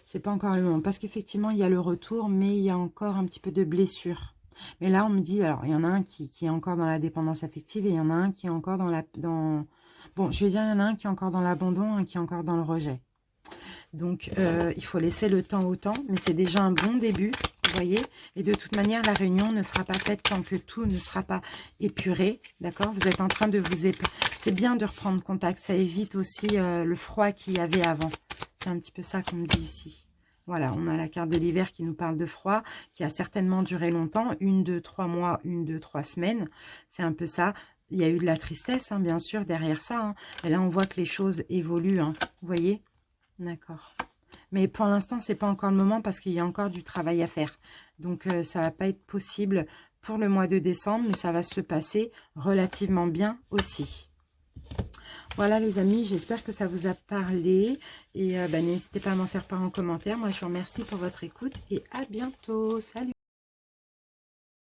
C'est pas encore le moment. Parce qu'effectivement, il y a le retour, mais il y a encore un petit peu de blessure. Mais là, on me dit, alors, il y en a un qui est encore dans la dépendance affective et il y en a un qui est encore dans la... Bon, je vais dire, il y en a un qui est encore dans l'abandon, un qui est encore dans le rejet. Donc, il faut laisser le temps au temps, mais c'est déjà un bon début, vous voyez. Et de toute manière, la réunion ne sera pas faite tant que tout ne sera pas épuré, d'accord? Vous êtes en train de vous épurer. C'est bien de reprendre contact, ça évite aussi le froid qu'il y avait avant. C'est un petit peu ça qu'on me dit ici. Voilà, on a la carte de l'hiver qui nous parle de froid, qui a certainement duré longtemps, 1, 2, 3 mois, 1, 2, 3 semaines. C'est un peu ça. Il y a eu de la tristesse, hein, bien sûr, derrière ça. Hein. Et là, on voit que les choses évoluent, hein, vous voyez? D'accord. Mais pour l'instant, c'est pas encore le moment parce qu'il y a encore du travail à faire. Donc, ça va pas être possible pour le mois de décembre, mais ça va se passer relativement bien aussi. Voilà les amis, j'espère que ça vous a parlé. Et n'hésitez pas à m'en faire part en commentaire. Moi, je vous remercie pour votre écoute et à bientôt. Salut!